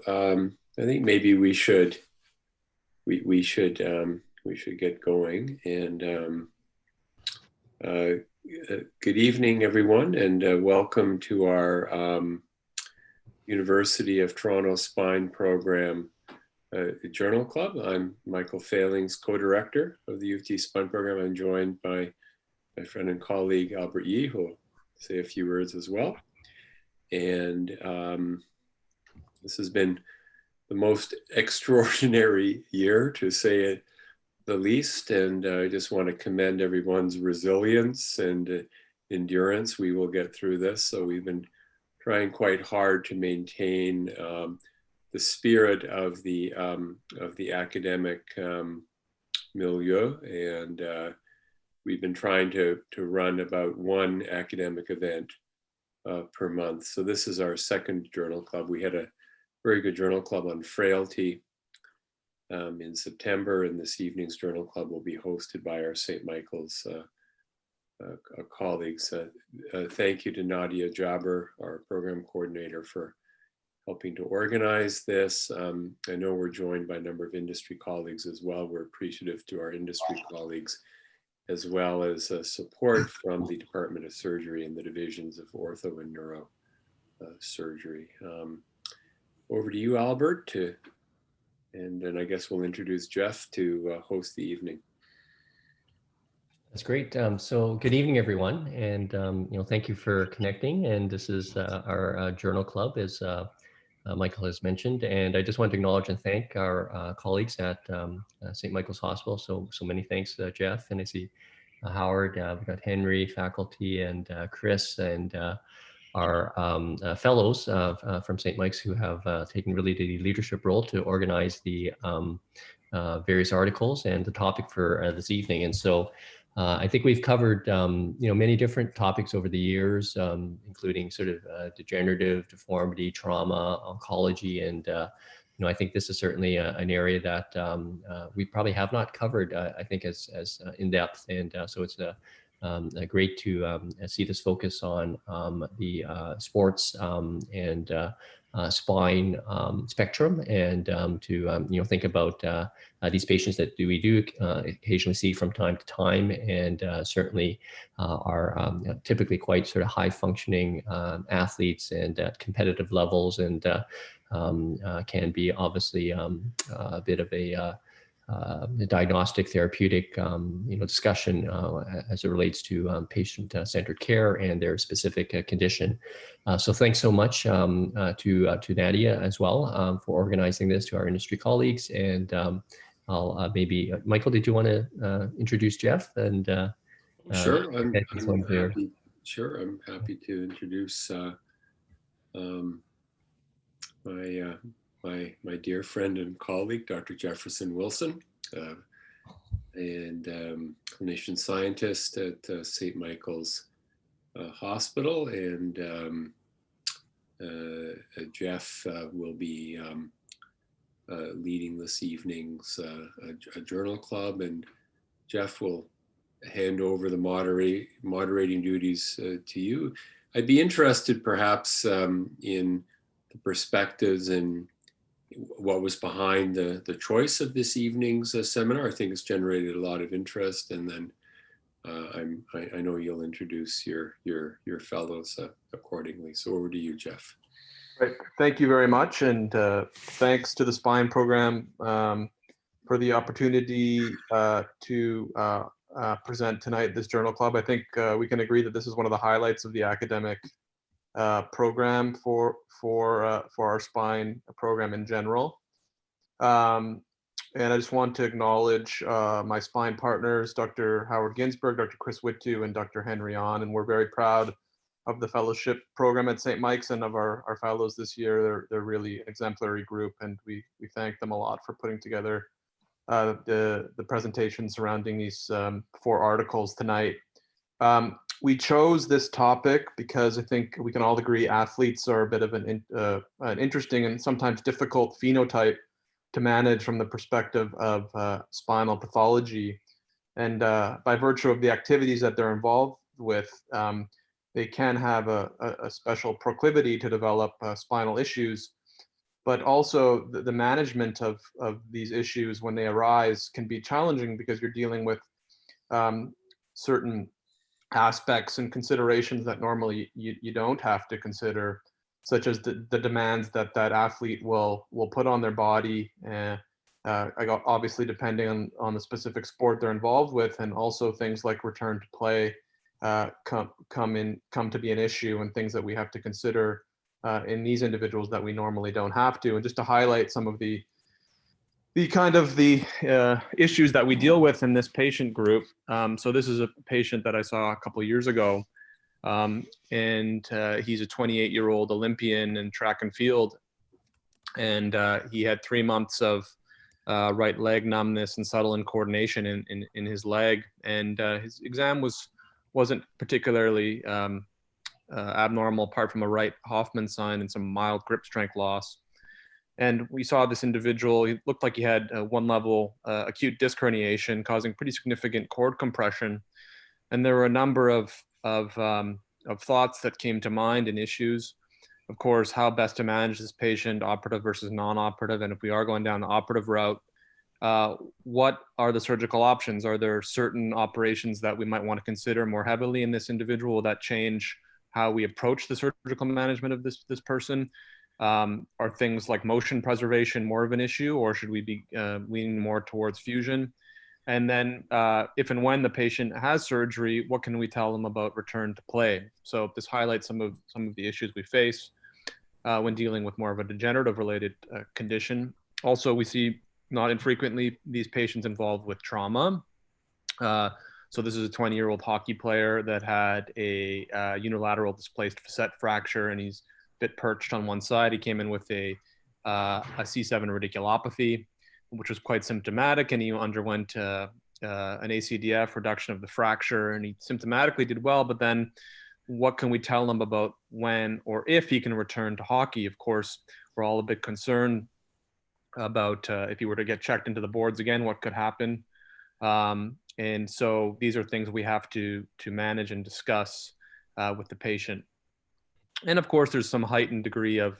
I think maybe we should get going. And good evening, everyone, and welcome to our University of Toronto Spine Program Journal Club. I'm Michael Fehlings, co-director of the U of T Spine Program. I'm joined by my friend and colleague Albert Yee, who will say a few words as well. And this has been the most extraordinary year, to say it the least. And I just want to commend everyone's resilience and endurance. We will get through this. So we've been trying quite hard to maintain the spirit of the academic milieu. And we've been trying to run about one academic event per month. So this is our second journal club. We had a very good journal club on frailty in September, and this evening's journal club will be hosted by our St. Michael's colleagues. Thank you to Nadia Jabber, our program coordinator, for helping to organize this. I know we're joined by a number of industry colleagues as well. We're appreciative to our industry colleagues, as well as support from the Department of Surgery and the divisions of ortho and neuro surgery. Over to you, Albert, and then I guess we'll introduce Jeff to host the evening. That's great. So good evening, everyone, and thank you for connecting. And this is our journal club, as Michael has mentioned. And I just want to acknowledge and thank our colleagues at St. Michael's Hospital. So many thanks, Jeff, and I see Howard. We've got Henry, faculty, and Chris, and our fellows from St. Mike's, who have taken really the leadership role to organize the various articles and the topic for this evening. And so I think we've covered many different topics over the years, including sort of degenerative, deformity, trauma, oncology, and I think this is certainly an area that we probably have not covered, I think, as in depth. And so it's great to see this focus on the sports and spine spectrum, and to think about these patients that we do occasionally see from time to time, and certainly are typically quite sort of high functioning athletes and at competitive levels, and can be obviously a bit of a diagnostic therapeutic discussion as it relates to patient-centered care and their specific condition. So thanks so much to Nadia as well for organizing this, to our industry colleagues. And I'll maybe, Michael, did you want to introduce Jeff? And Sure, I'm happy to introduce my dear friend and colleague, Dr. Jefferson Wilson, and clinician scientist at St. Michael's Hospital. And Jeff will be leading this evening's a journal club, and Jeff will hand over the moderating duties to you. I'd be interested perhaps in the perspectives and what was behind the choice of this evening's seminar. I think it's generated a lot of interest, and then I know you'll introduce your fellows accordingly. So over to you, Jeff. Right. Thank you very much, and thanks to the Spine Program for the opportunity to present tonight this journal club. I think we can agree that this is one of the highlights of the academic program for our spine program in general. And I just want to acknowledge my spine partners, Dr. Howard Ginsberg, Dr. Chris Whittu, and Dr. Henry On, and we're very proud of the fellowship program at St. Mike's and of our fellows this year. They're really an exemplary group, and we thank them a lot for putting together the presentation surrounding these 4 articles tonight. We chose this topic because I think we can all agree athletes are a bit of an interesting and sometimes difficult phenotype to manage from the perspective of spinal pathology. And by virtue of the activities that they're involved with, they can have a special proclivity to develop spinal issues. but also the management of these issues when they arise can be challenging because you're dealing with certain aspects and considerations that normally you don't have to consider, such as the demands that athlete will put on their body, obviously depending on the specific sport they're involved with, and also things like return to play come to be an issue, and things that we have to consider in these individuals that we normally don't have to. And just to highlight some of the issues that we deal with in this patient group. So this is a patient that I saw a couple of years ago, and he's a 28-year-old Olympian in track and field, and he had 3 months of right leg numbness and subtle incoordination in his leg, and his exam wasn't particularly abnormal, apart from a right Hoffman sign and some mild grip strength loss. And we saw this individual, he looked like he had 1-level acute disc herniation causing pretty significant cord compression. And there were a number of thoughts that came to mind and issues. Of course, how best to manage this patient, operative versus non-operative. And if we are going down the operative route, what are the surgical options? Are there certain operations that we might want to consider more heavily in this individual? Will that change how we approach the surgical management of this person? Are things like motion preservation more of an issue, or should we be leaning more towards fusion? And then if and when the patient has surgery, what can we tell them about return to play? So this highlights some of the issues we face when dealing with more of a degenerative related condition. Also, we see not infrequently these patients involved with trauma. So this is a 20-year-old hockey player that had a unilateral displaced facet fracture, and he's bit perched on one side. He came in with a C7 radiculopathy, which was quite symptomatic, and he underwent an ACDF, reduction of the fracture, and he symptomatically did well. But then what can we tell him about when or if he can return to hockey? Of course, we're all a bit concerned about if he were to get checked into the boards again, what could happen. And so these are things we have to manage and discuss with the patient. And of course, there's some heightened degree of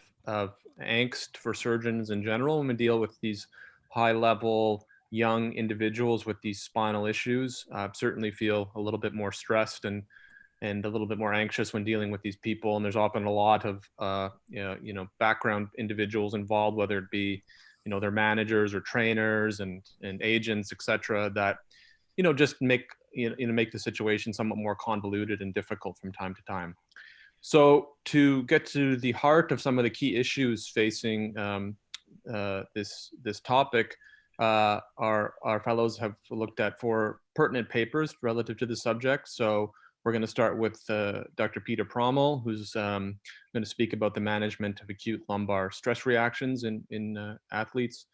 angst for surgeons in general when we deal with these high-level young individuals with these spinal issues. Certainly feel a little bit more stressed and a little bit more anxious when dealing with these people. And there's often a lot of background individuals involved, whether it be their managers or trainers and agents, etc., that just make the situation somewhat more convoluted and difficult from time to time. So to get to the heart of some of the key issues facing this topic, our fellows have looked at 4 pertinent papers relative to the subject. So we're going to start with Dr. Peter Proemmel, who's going to speak about the management of acute lumbar stress reactions in athletes.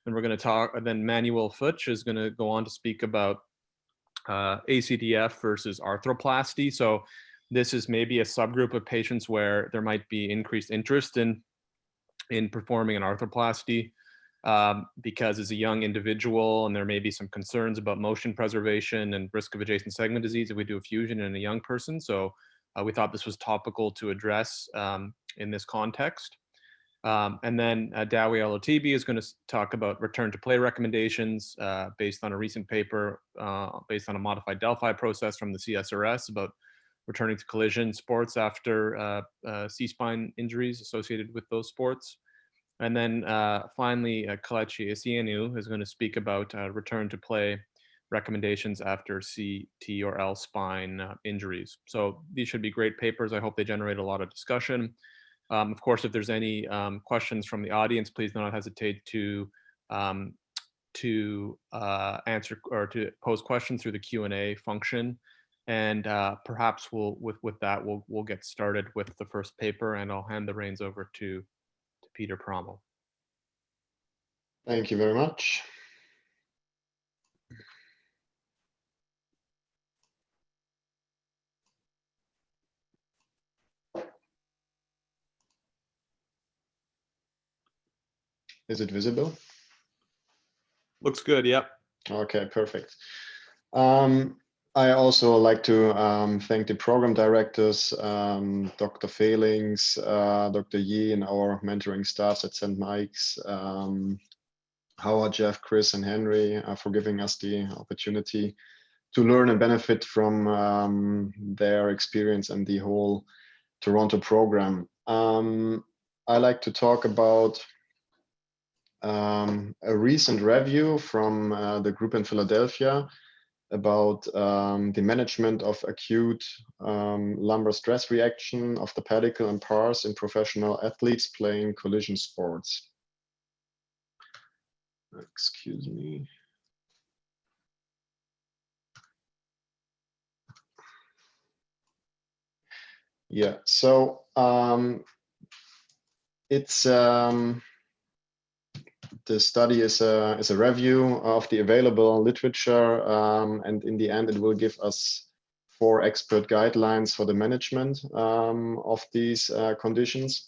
And we're going to talk, and then Manuel Fuetsch is going to go on to speak about ACDF versus arthroplasty. So this is maybe a subgroup of patients where there might be increased interest in performing an arthroplasty because as a young individual, and there may be some concerns about motion preservation and risk of adjacent segment disease if we do a fusion in a young person. So we thought this was topical to address in this context. And then Dhawi Al-Otaibi is going to talk about return to play recommendations based on a recent paper based on a modified Delphi process from the CSRS about returning to collision sports after C-spine injuries associated with those sports. And then finally, Kelechi Eseonu is going to speak about return to play recommendations after C, T, or L spine injuries. So these should be great papers. I hope they generate a lot of discussion. Of course, if there's any questions from the audience, please do not hesitate to answer or to pose questions through the Q&A function. And perhaps with that, we'll get started with the first paper, and I'll hand the reins over to Peter Proemmel. Thank you very much. Is it visible? Looks good, yep. Okay, perfect. I also like to thank the program directors, Dr. Fehlings, Dr. Yi, and our mentoring staffs at St. Mike's, Howard, Jeff, Chris, and Henry for giving us the opportunity to learn and benefit from their experience and the whole Toronto program. I like to talk about a recent review from the group in Philadelphia about the management of acute lumbar stress reaction of the pedicle and pars in professional athletes playing collision sports. Excuse me. Yeah, so it's the study is a review of the available literature, and in the end, it will give us 4 expert guidelines for the management of these conditions.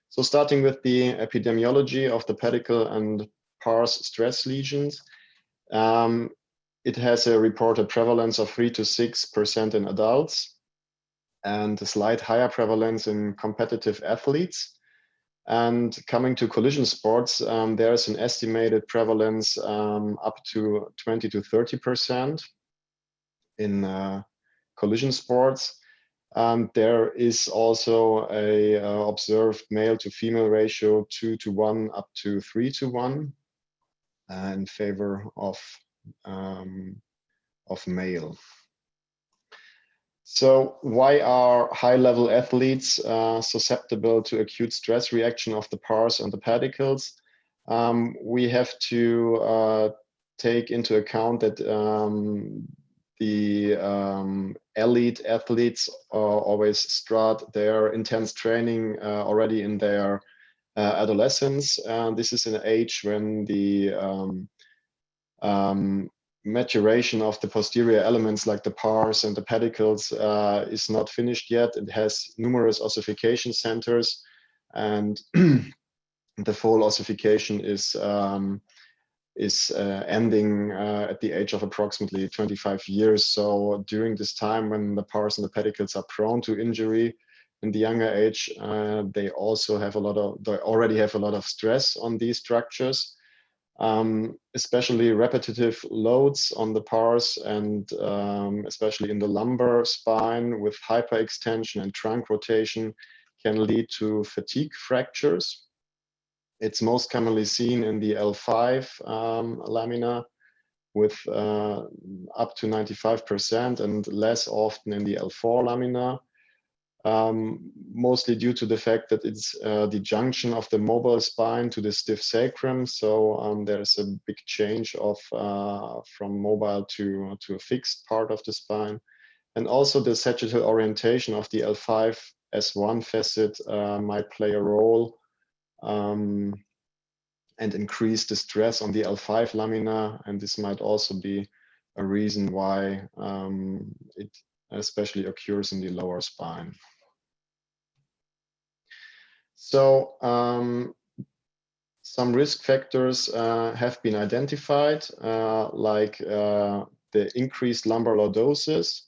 So starting with the epidemiology of the pedicle and pars stress lesions, it has a reported prevalence of 3 to 6% in adults and a slight higher prevalence in competitive athletes. And coming to collision sports, there's an estimated prevalence up to 20 to 30% in collision sports. There is also a observed male to female ratio 2 to 1 up to 3 to 1 in favor of male. So why are high-level athletes susceptible to acute stress reaction of the pars and the pedicles? We have to take into account that the elite athletes always start their intense training already in their adolescence. This is an age when the maturation of the posterior elements like the pars and the pedicles is not finished yet. It has numerous ossification centers, and the full ossification is ending at the age of approximately 25 years. So during this time, when the pars and the pedicles are prone to injury in the younger age, they already have a lot of stress on these structures. Especially repetitive loads on the pars and especially in the lumbar spine with hyperextension and trunk rotation can lead to fatigue fractures. It's most commonly seen in the L5 lamina with up to 95% and less often in the L4 lamina. Mostly due to the fact that it's the junction of the mobile spine to the stiff sacrum. So there's a big change of from mobile to a fixed part of the spine. And also the sagittal orientation of the L5 S1 facet might play a role and increase the stress on the L5 lamina. And this might also be a reason why it especially occurs in the lower spine. So some risk factors have been identified, like the increased lumbar lordosis,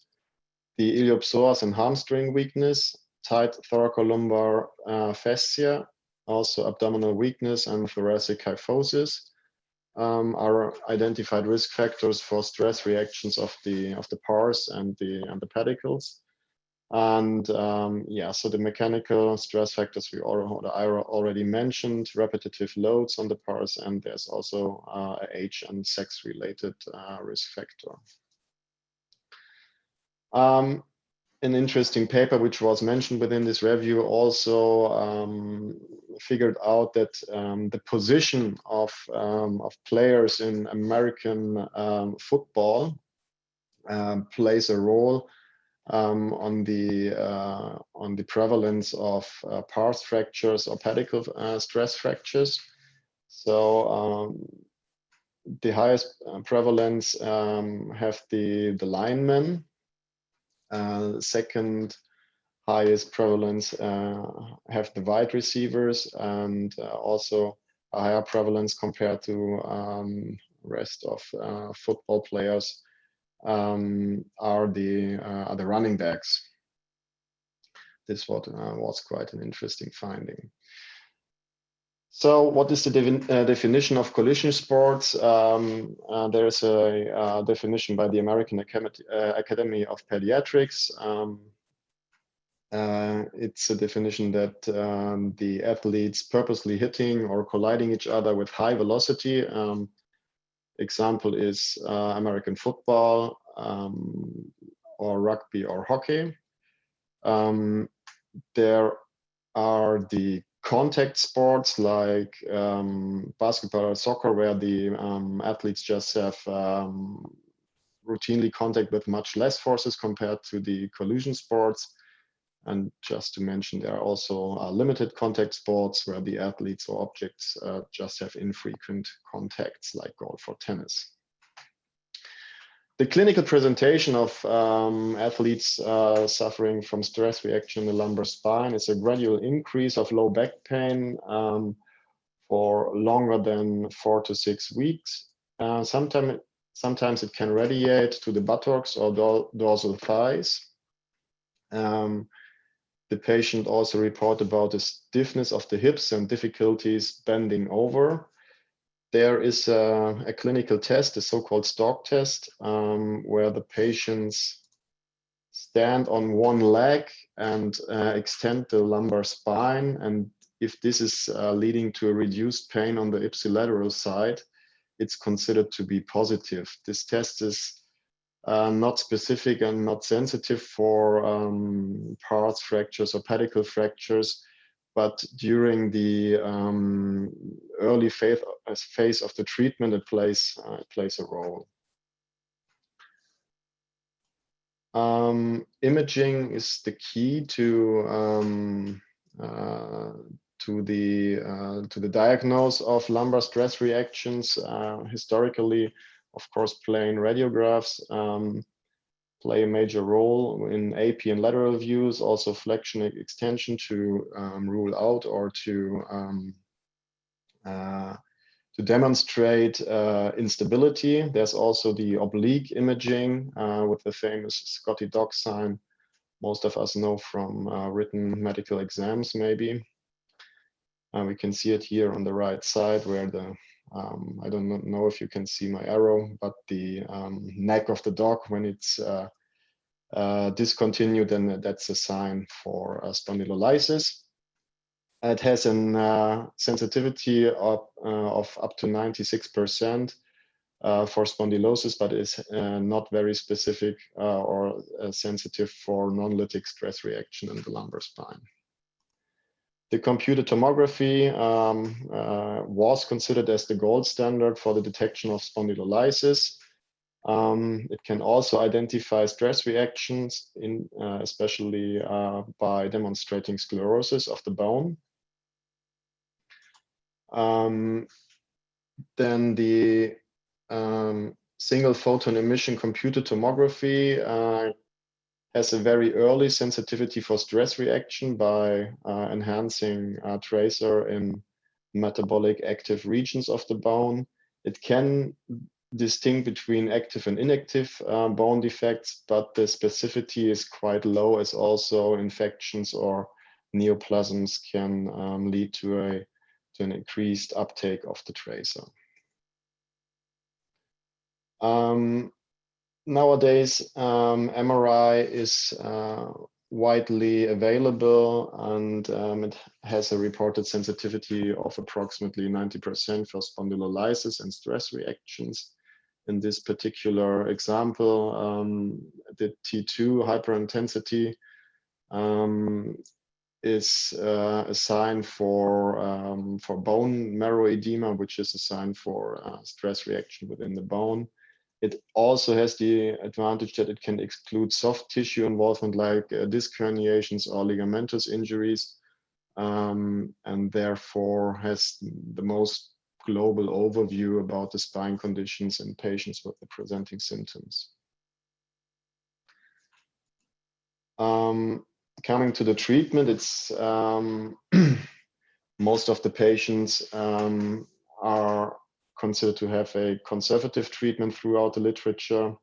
the iliopsoas and hamstring weakness, tight thoracolumbar fascia, also abdominal weakness and thoracic kyphosis are identified risk factors for stress reactions of the pars and the pedicles. And yeah, so the mechanical stress factors I already mentioned, repetitive loads on the pars, and there's also age and sex related risk factor. An interesting paper which was mentioned within this review also figured out that the position of players in American football plays a role on the prevalence of pars fractures or pedicle stress fractures. So the highest prevalence have the linemen. Second highest prevalence have the wide receivers, and also a higher prevalence compared to rest of football players are the running backs. This was quite an interesting finding. So what is the definition of collision sports? There is a definition by the American Academy of Pediatrics. It's a definition that the athletes purposely hitting or colliding each other with high velocity. Example is American football or rugby or hockey. There are the contact sports like basketball or soccer, where the athletes just have routinely contact with much less forces compared to the collision sports. And just to mention, there are also limited contact sports where the athletes or objects just have infrequent contacts, like golf or tennis. The clinical presentation of athletes suffering from stress reaction in the lumbar spine is a gradual increase of low back pain for longer than 4 to 6 weeks. Sometimes it can radiate to the buttocks or dorsal thighs. The patient also reported about the stiffness of the hips and difficulties bending over. There is a clinical test, a so-called stalk test, where the patients stand on one leg and extend the lumbar spine. And if this is leading to a reduced pain on the ipsilateral side, it's considered to be positive. This test is not specific and not sensitive for pars fractures or pedicle fractures, but during the early phase of the treatment, it plays a role. Imaging is the key to the diagnosis of lumbar stress reactions. Historically, of course, plain radiographs play a major role in AP and lateral views, also flexion extension to rule out or to demonstrate instability. There's also the oblique imaging with the famous Scotty Dock sign. Most of us know from written medical exams, maybe. We can see it here on the right side where the I don't know if you can see my arrow, but the neck of the dog, when it's discontinued, then that's a sign for spondylolysis. It has a sensitivity of up to 96% for spondylosis, but is not very specific or sensitive for non-lytic stress reaction in the lumbar spine. The computed tomography was considered as the gold standard for the detection of spondylolysis. It can also identify stress reactions, especially by demonstrating sclerosis of the bone. Then the single photon emission computed tomography has a very early sensitivity for stress reaction by enhancing tracer in metabolic active regions of the bone. It can distinct between active and inactive bone defects, but the specificity is quite low, as also infections or neoplasms can lead to an increased uptake of the tracer. Nowadays, MRI is widely available, and it has a reported sensitivity of approximately 90% for spondylolysis and stress reactions. In this particular example, the T2 hyperintensity is a sign for bone marrow edema, which is a sign for stress reaction within the bone. It also has the advantage that it can exclude soft tissue involvement like disc herniations or ligamentous injuries, and therefore has the most global overview about the spine conditions in patients with the presenting symptoms. Coming to the treatment, it's most of the patients are considered to have a conservative treatment throughout the literature.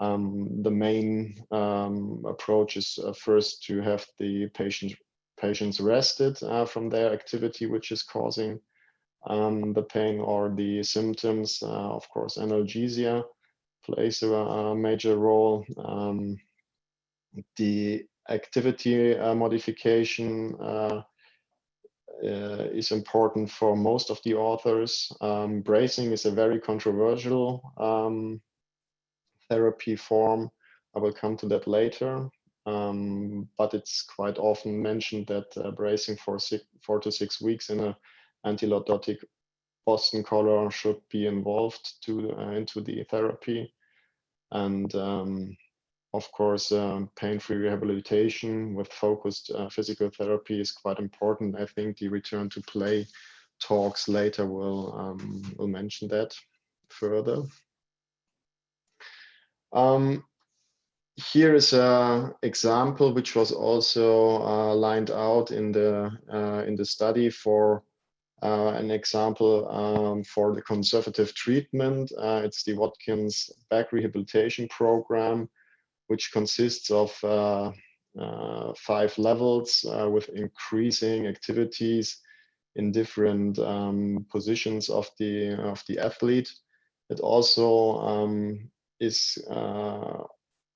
The main approach is first to have the patients rested from their activity, which is causing the pain or the symptoms. Of course, analgesia plays a major role. The activity modification is important for most of the authors. Bracing is a very controversial therapy form. I will come to that later. But it's quite often mentioned that bracing for 4 to 6 weeks in an antilordotic Boston collar should be involved into the therapy. And of course, pain-free rehabilitation with focused physical therapy is quite important. I think the return to play talks later will mention that further. Here is an example which was also lined out in the study for an example for the conservative treatment. It's the Watkins back rehabilitation program, which consists of 5 levels with increasing activities in different positions of the athlete. It also is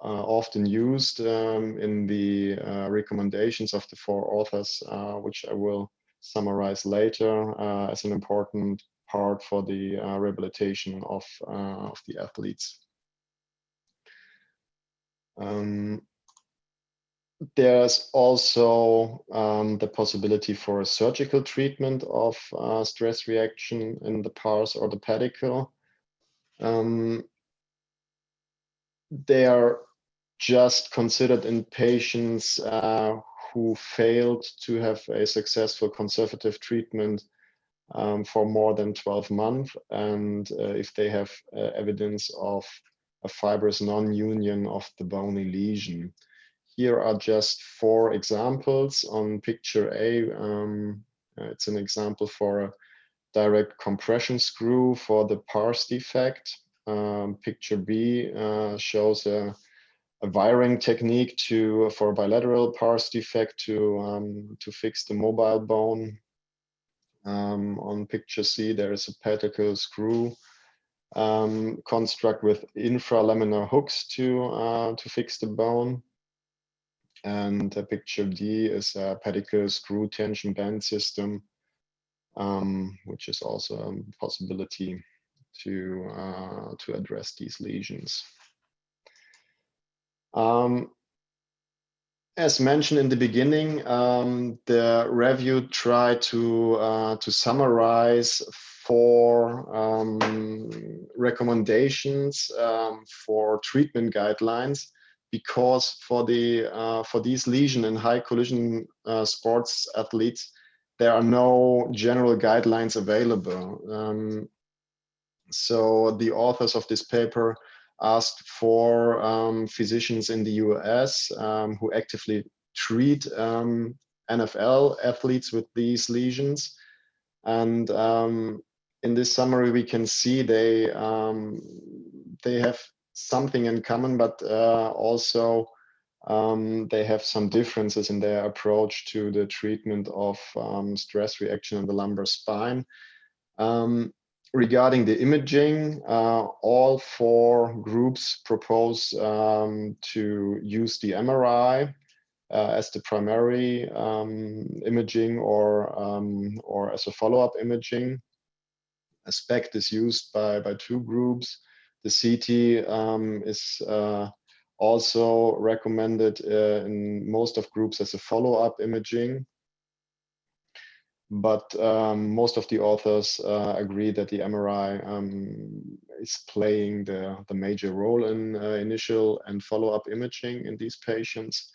often used in the recommendations of the 4 authors, which I will summarize later as an important part for the rehabilitation of the athletes. There's also the possibility for a surgical treatment of stress reaction in the pars or the pedicle. They are just considered in patients who failed to have a successful conservative treatment for more than 12 months, and if they have evidence of a fibrous non-union of the bony lesion. Here are just 4 examples. On picture A, it's an example for a direct compression screw for the pars defect. Picture B shows a wiring technique for bilateral pars defect to fix the mobile bone. On picture C, there is a pedicle screw construct with infralaminar hooks to fix the bone. And picture D is a pedicle screw tension band system, which is also a possibility to address these lesions. As mentioned in the beginning, the review tried to summarize 4 recommendations for treatment guidelines, because for these lesions in high collision sports athletes, there are no general guidelines available. So the authors of this paper asked for physicians in the US who actively treat NFL athletes with these lesions. And in this summary, we can see they have something in common, but also they have some differences in their approach to the treatment of stress reaction in the lumbar spine. Regarding the imaging, all 4 groups propose to use the MRI as the primary imaging or as a follow-up imaging. A SPECT is used by 2 groups. The CT is also recommended in most of groups as a follow-up imaging. But most of the authors agree that the MRI is playing the major role in initial and follow-up imaging in these patients.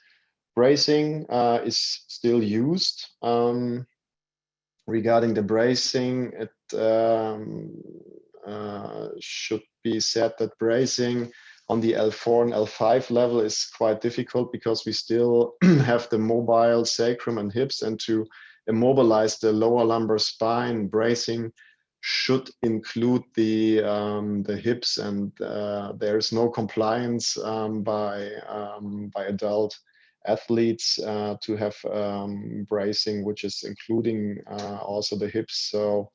Bracing is still used. Regarding the bracing, it should be said that bracing on the L4 and L5 level is quite difficult, because we still have the mobile sacrum and hips, and to immobilize the lower lumbar spine, bracing should include the hips, and there is no compliance by adult athletes to have bracing, which is including also the hips. So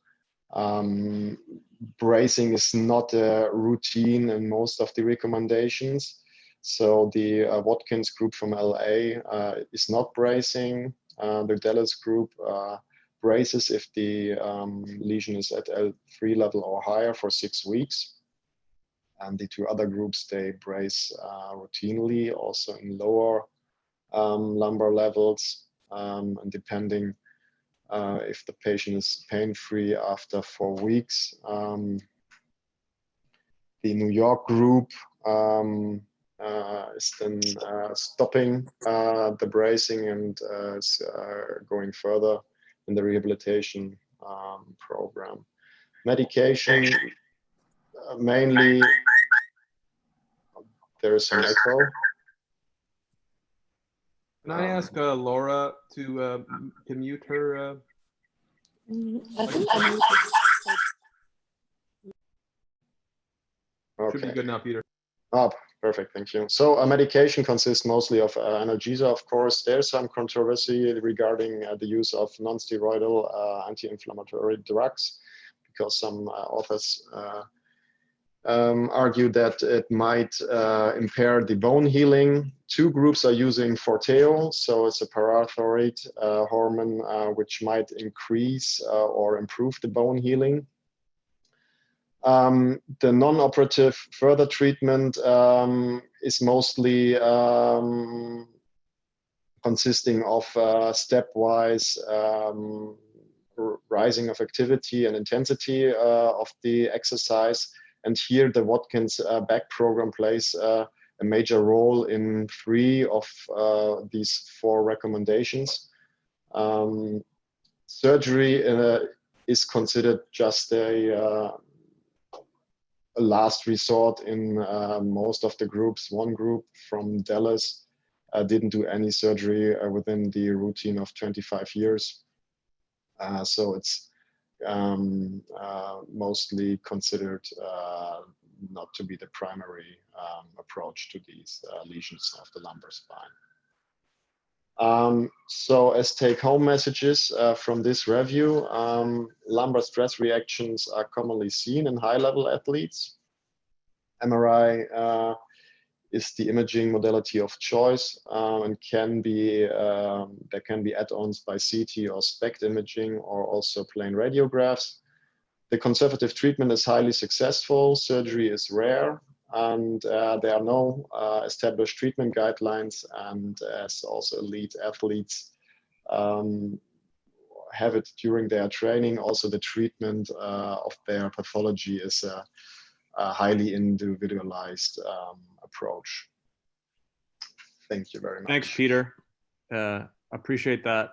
bracing is not a routine in most of the recommendations. So the Watkins group from LA is not bracing. The Dallas group braces if the lesion is at L3 level or higher for 6 weeks. And the two other groups, they brace routinely, also in lower lumbar levels, and depending if the patient is pain-free after 4 weeks. The New York group is then stopping the bracing and is going further in the rehabilitation program. Medication, mainly, there is some echo. Can I ask Laura to mute her? I think I muted. Should be good now, Peter. Oh, perfect, thank you. So medication consists mostly of analgesia, of course. There's some controversy regarding the use of non-steroidal anti-inflammatory drugs, because some authors argue that it might impair the bone healing. 2 groups are using Forteo, so it's a parathyroid hormone which might increase or improve the bone healing. The non-operative further treatment is mostly consisting of stepwise rising of activity and intensity of the exercise. And here the Watkins back program plays a major role in 3 of these 4 recommendations. Surgery is considered just a last resort in most of the groups. 1 group from Dallas didn't do any surgery within the routine of 25 years. So it's mostly considered not to be the primary approach to these lesions of the lumbar spine. So as take-home messages from this review, lumbar stress reactions are commonly seen in high-level athletes. MRI is the imaging modality of choice, and there can be add-ons by CT or SPECT imaging, or also plain radiographs. The conservative treatment is highly successful. Surgery is rare, and there are no established treatment guidelines. And as also elite athletes have it during their training, also the treatment of their pathology is a highly individualized approach. Thank you very much. Thanks, Peter. Appreciate that.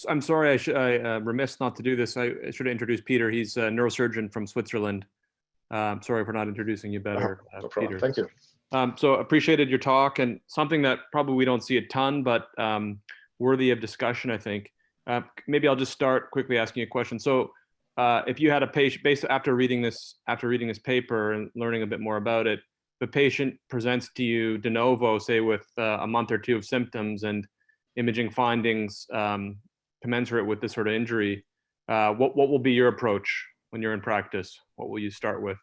I'm sorry, I remiss not to do this. I should have introduced Peter. He's a neurosurgeon from Switzerland. Sorry for not introducing you better, no problem. Peter. Thank you. So appreciated your talk, and something that probably we don't see a ton, but worthy of discussion, I think. Maybe I'll just start quickly asking you a question. So if you had a patient, based after reading this paper and learning a bit more about it, the patient presents to you de novo, say with a month or 2 of symptoms and imaging findings commensurate with this sort of injury, what will be your approach when you're in practice? What will you start with?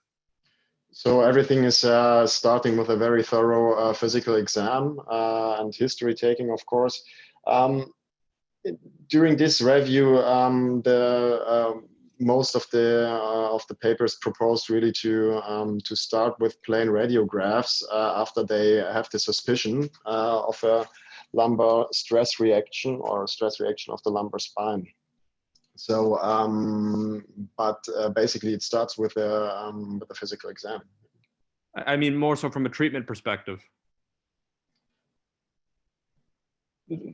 So everything is starting with a very thorough physical exam and history taking, of course. During this review, most of the papers proposed really to start with plain radiographs after they have the suspicion of a lumbar stress reaction or stress reaction of the lumbar spine. So, but basically, it starts with a physical exam. I mean, more so from a treatment perspective.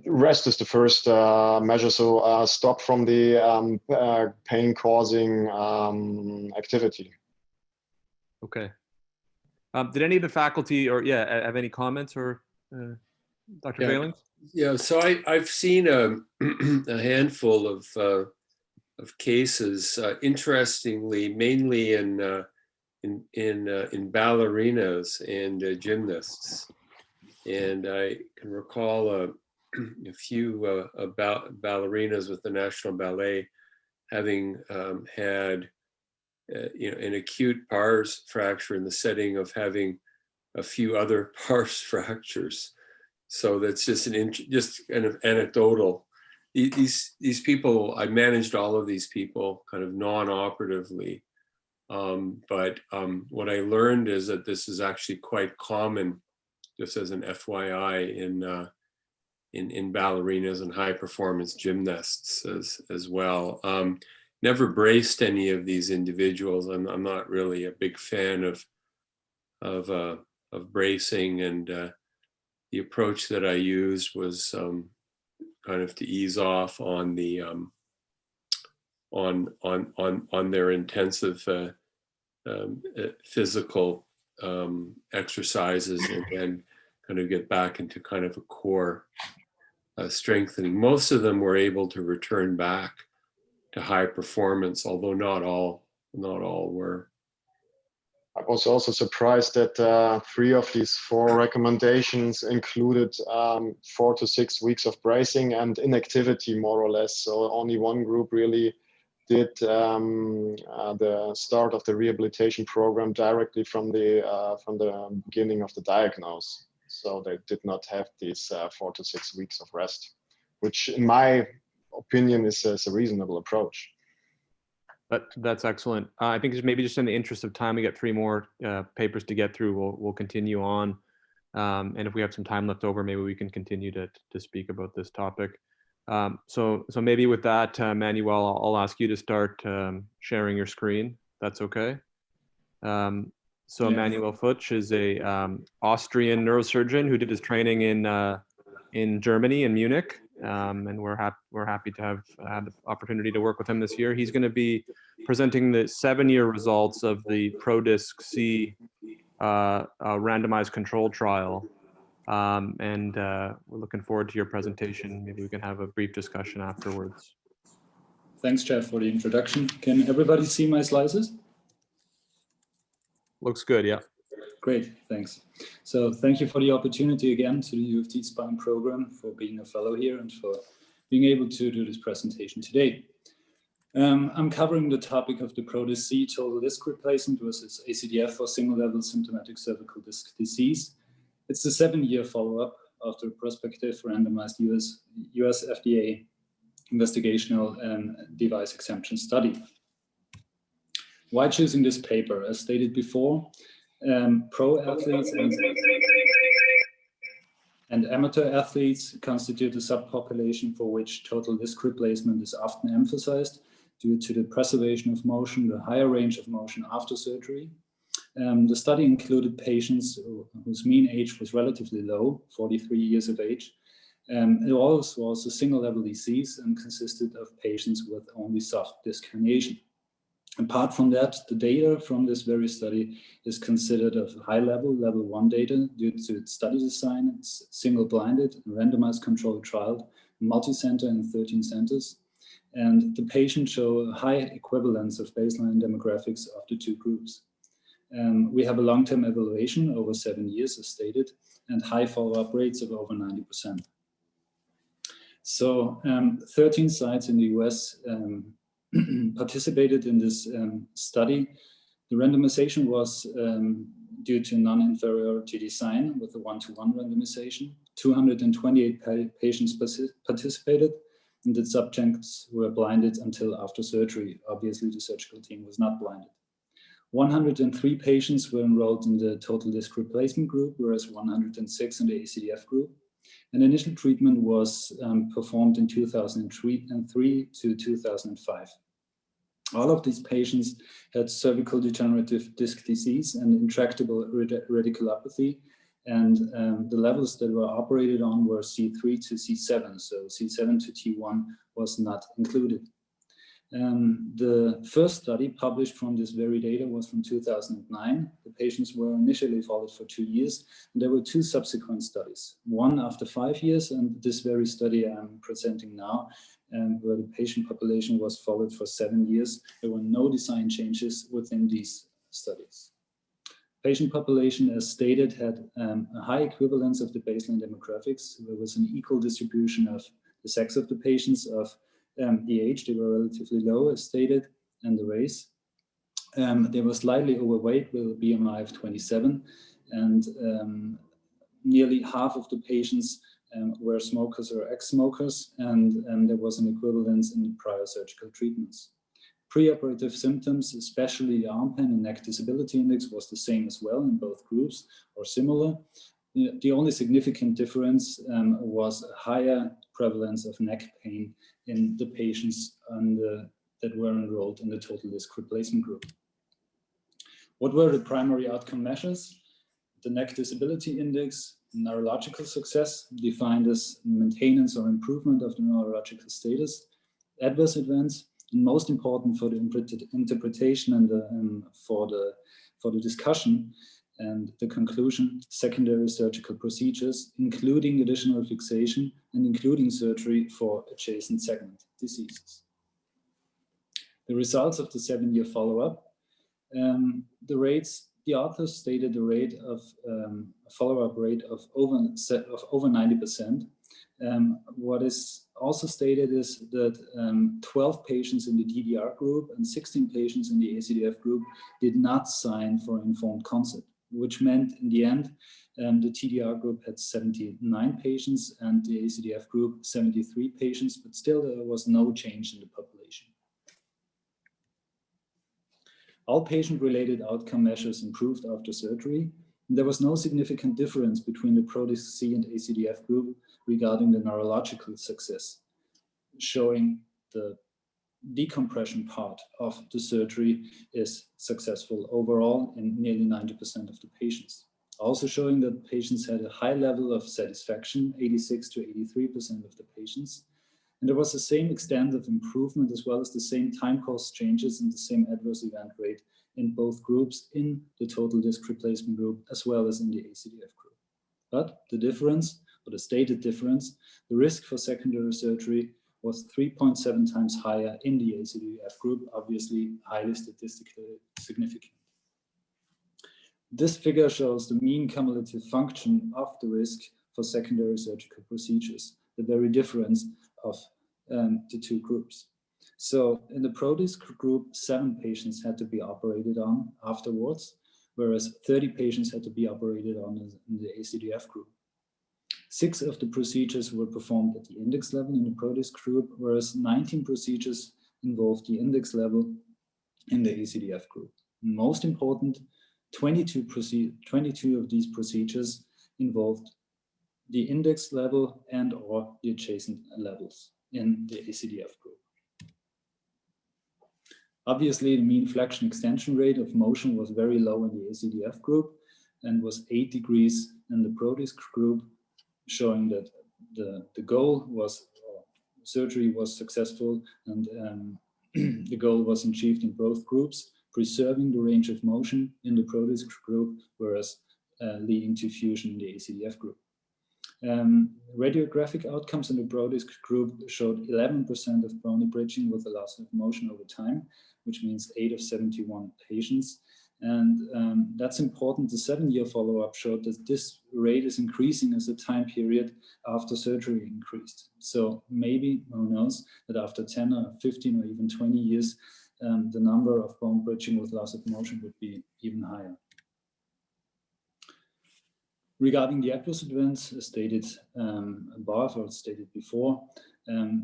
Rest is the first measure. So stop from the pain-causing activity. Okay. Did any of the faculty have any comments, or Dr. Fehlings? Yeah, so I've seen a handful of cases, interestingly, mainly in ballerinas and gymnasts. And I can recall a few ballerinas with the National Ballet having had an acute pars fracture in the setting of having a few other pars fractures. So that's just just kind of anecdotal. These people, I managed all of these people kind of non-operatively. But what I learned is that this is actually quite common, just as an FYI, in ballerinas and high performance gymnasts as well. Never braced any of these individuals. I'm not really a big fan of bracing, and the approach that I used was kind of to ease off on the on their intensive physical exercises, and then kind of get back into kind of a core strengthening. Most of them were able to return back to high performance, although not all were. I was also surprised that 3 of these 4 recommendations included 4 to 6 weeks of bracing and inactivity, more or less. So only one group really did the start of the rehabilitation program directly from the beginning of the diagnosis. So they did not have these 4 to 6 weeks of rest, which in my opinion is a reasonable approach. That's excellent. I think maybe just in the interest of time, we got 3 more papers to get through. We'll continue on, and if we have some time left over, maybe we can continue to speak about this topic. So maybe with that, Manuel, I'll ask you to start sharing your screen. That's okay. So yeah. Manuel Fuetsch is a Austrian neurosurgeon who did his training in Germany, in Munich. And we're happy to have had the opportunity to work with him this year. He's going to be presenting the 7-year results of the ProDisc-C randomized control trial. And we're looking forward to your presentation. Maybe we can have a brief discussion afterwards. Thanks, Jeff, for the introduction. Can everybody see my slides? Looks good, yeah. Great, thanks. So thank you for the opportunity again to the U of T Spine program, for being a fellow here and for being able to do this presentation today. I'm covering the topic of the ProDisc-C total disc replacement versus ACDF for single-level symptomatic cervical disc disease. It's the 7-year follow-up after a prospective randomized US FDA investigational device exemption study. Why choosing this paper? As stated before, pro athletes and amateur athletes constitute a subpopulation for which total disc replacement is often emphasized due to the preservation of motion, the higher range of motion after surgery. The study included patients whose mean age was relatively low, 43 years of age. It also was a single-level disease and consisted of patients with only soft disc herniation. Apart from that, the data from this very study is considered of high level, level 1 data due to its study design. It's single-blinded, randomized controlled trial, multi-center in 13 centers. And the patients show a high equivalence of baseline demographics of the 2 groups. We have a long-term evaluation over 7 years, as stated, and high follow-up rates of over 90%. So 13 sites in the US participated in this study. The randomization was due to non-inferiority design with a 1-to-1 randomization. 228 patients participated, and the subjects were blinded until after surgery. Obviously, the surgical team was not blinded. 103 patients were enrolled in the total disc replacement group, whereas 106 in the ACDF group. And initial treatment was performed in 2003 to 2005. All of these patients had cervical degenerative disc disease and intractable radiculopathy, and the levels that were operated on were C3 to C7, so C7 to T1 was not included. The first study published from this very data was from 2009. The patients were initially followed for 2 years. And there were 2 subsequent studies, one after 5 years, and this very study I'm presenting now where the patient population was followed for 7 years. There were no design changes within these studies. Patient population, as stated, had a high equivalence of the baseline demographics. There was an equal distribution of the sex of the patients, of the age. They were relatively low, as stated, and the race. They were slightly overweight with a BMI of 27, and nearly half of the patients were smokers or ex-smokers, and there was an equivalence in the prior surgical treatments. Preoperative symptoms, especially the arm pain and neck disability index, was the same as well in both groups or similar. The only significant difference was a higher prevalence of neck pain in the patients that were enrolled in the total disc replacement group. What were the primary outcome measures? The neck disability index, neurological success, defined as maintenance or improvement of the neurological status, adverse events, and most important for the interpretation and for the discussion and the conclusion, secondary surgical procedures, including additional fixation and including surgery for adjacent segment diseases. The results of the 7-year follow-up, the authors stated the rate of follow-up rate of over 90%. What is also stated is that 12 patients in the DDR group and 16 patients in the ACDF group did not sign for informed consent, which meant in the end, the TDR group had 79 patients and the ACDF group 73 patients, but still there was no change in the population. All patient-related outcome measures improved after surgery. There was no significant difference between the ProDisc-C and ACDF group regarding the neurological success, showing the decompression part of the surgery is successful overall in nearly 90% of the patients. Also showing that patients had a high level of satisfaction, 86 to 83% of the patients. And there was the same extent of improvement as well as the same time course changes and the same adverse event rate in both groups in the total disc replacement group as well as in the ACDF group. But the difference, or the stated difference, the risk for secondary surgery was 3.7 times higher in the ACDF group, obviously highly statistically significant. This figure shows the mean cumulative function of the risk for secondary surgical procedures, the very difference of the two groups. So in the ProDisc group, 7 patients had to be operated on afterwards, whereas 30 patients had to be operated on in the ACDF group. 6 of the procedures were performed at the index level in the ProDisc group, whereas 19 procedures involved the index level in the ACDF group. Most important, 22 of these procedures involved the index level and or the adjacent levels in the ACDF group. Obviously, the mean flexion extension rate of motion was very low in the ACDF group and was 8 degrees in the ProDisc group, showing that the goal was, surgery was successful and the goal was achieved in both groups, preserving the range of motion in the ProDisc group, whereas leading to fusion in the ACDF group. Radiographic outcomes in the ProDisc group showed 11% of bony bridging with a loss of motion over time, which means 8 of 71 patients. And that's important. The 7-year follow-up showed that this rate is increasing as the time period after surgery increased. So maybe, who knows, that after 10 or 15 or even 20 years, the number of bone bridging with loss of motion would be even higher. Regarding the adverse events, as stated above or stated before,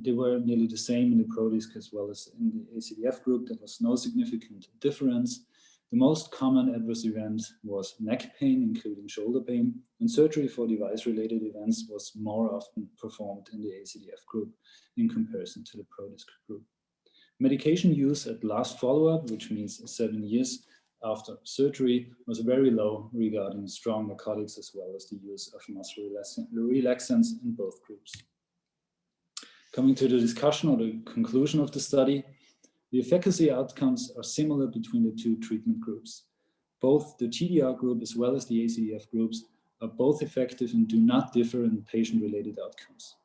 they were nearly the same in the ProDisc as well as in the ACDF group. There was no significant difference. The most common adverse event was neck pain, including shoulder pain, and surgery for device-related events was more often performed in the ACDF group in comparison to the ProDisc group. Medication use at last follow-up, which means 7 years after surgery, was very low regarding strong narcotics as well as the use of muscle relaxants in both groups. Coming to the discussion or the conclusion of the study, the efficacy outcomes are similar between the two treatment groups. Both the TDR group as well as the ACDF groups are both effective and do not differ in patient-related outcomes.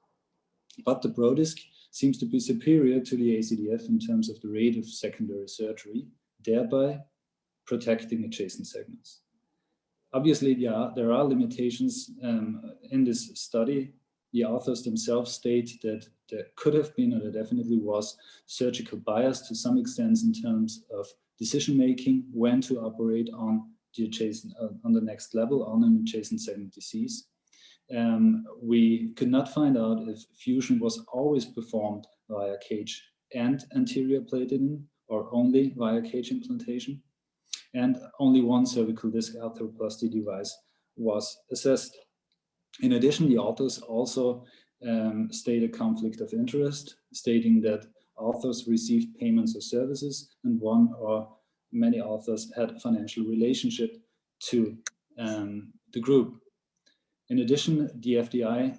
But the ProDisc seems to be superior to the ACDF in terms of the rate of secondary surgery, thereby protecting adjacent segments. Obviously, there are limitations in this study. The authors themselves state that there could have been, or there definitely was, surgical bias to some extent in terms of decision-making, when to operate on the adjacent, on the next level, on an adjacent segment disease. We could not find out if fusion was always performed via cage and anterior plating, or only via cage implantation. And only one cervical disc arthroplasty device was assessed. In addition, the authors also state a conflict of interest, stating that authors received payments or services, and one or many authors had a financial relationship to the group. In addition, the FDI,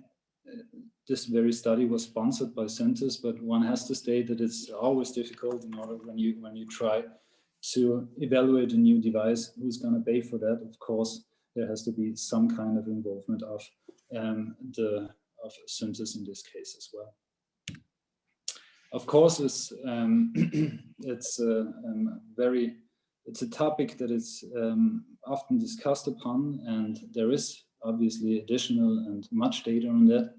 this very study was sponsored by centers, but one has to state that it's always difficult in order when you try to evaluate a new device, who's going to pay for that. Of course, there has to be some kind of involvement of centers in this case as well. Of course, it's a topic that is often discussed upon, and there is obviously additional and much data on that.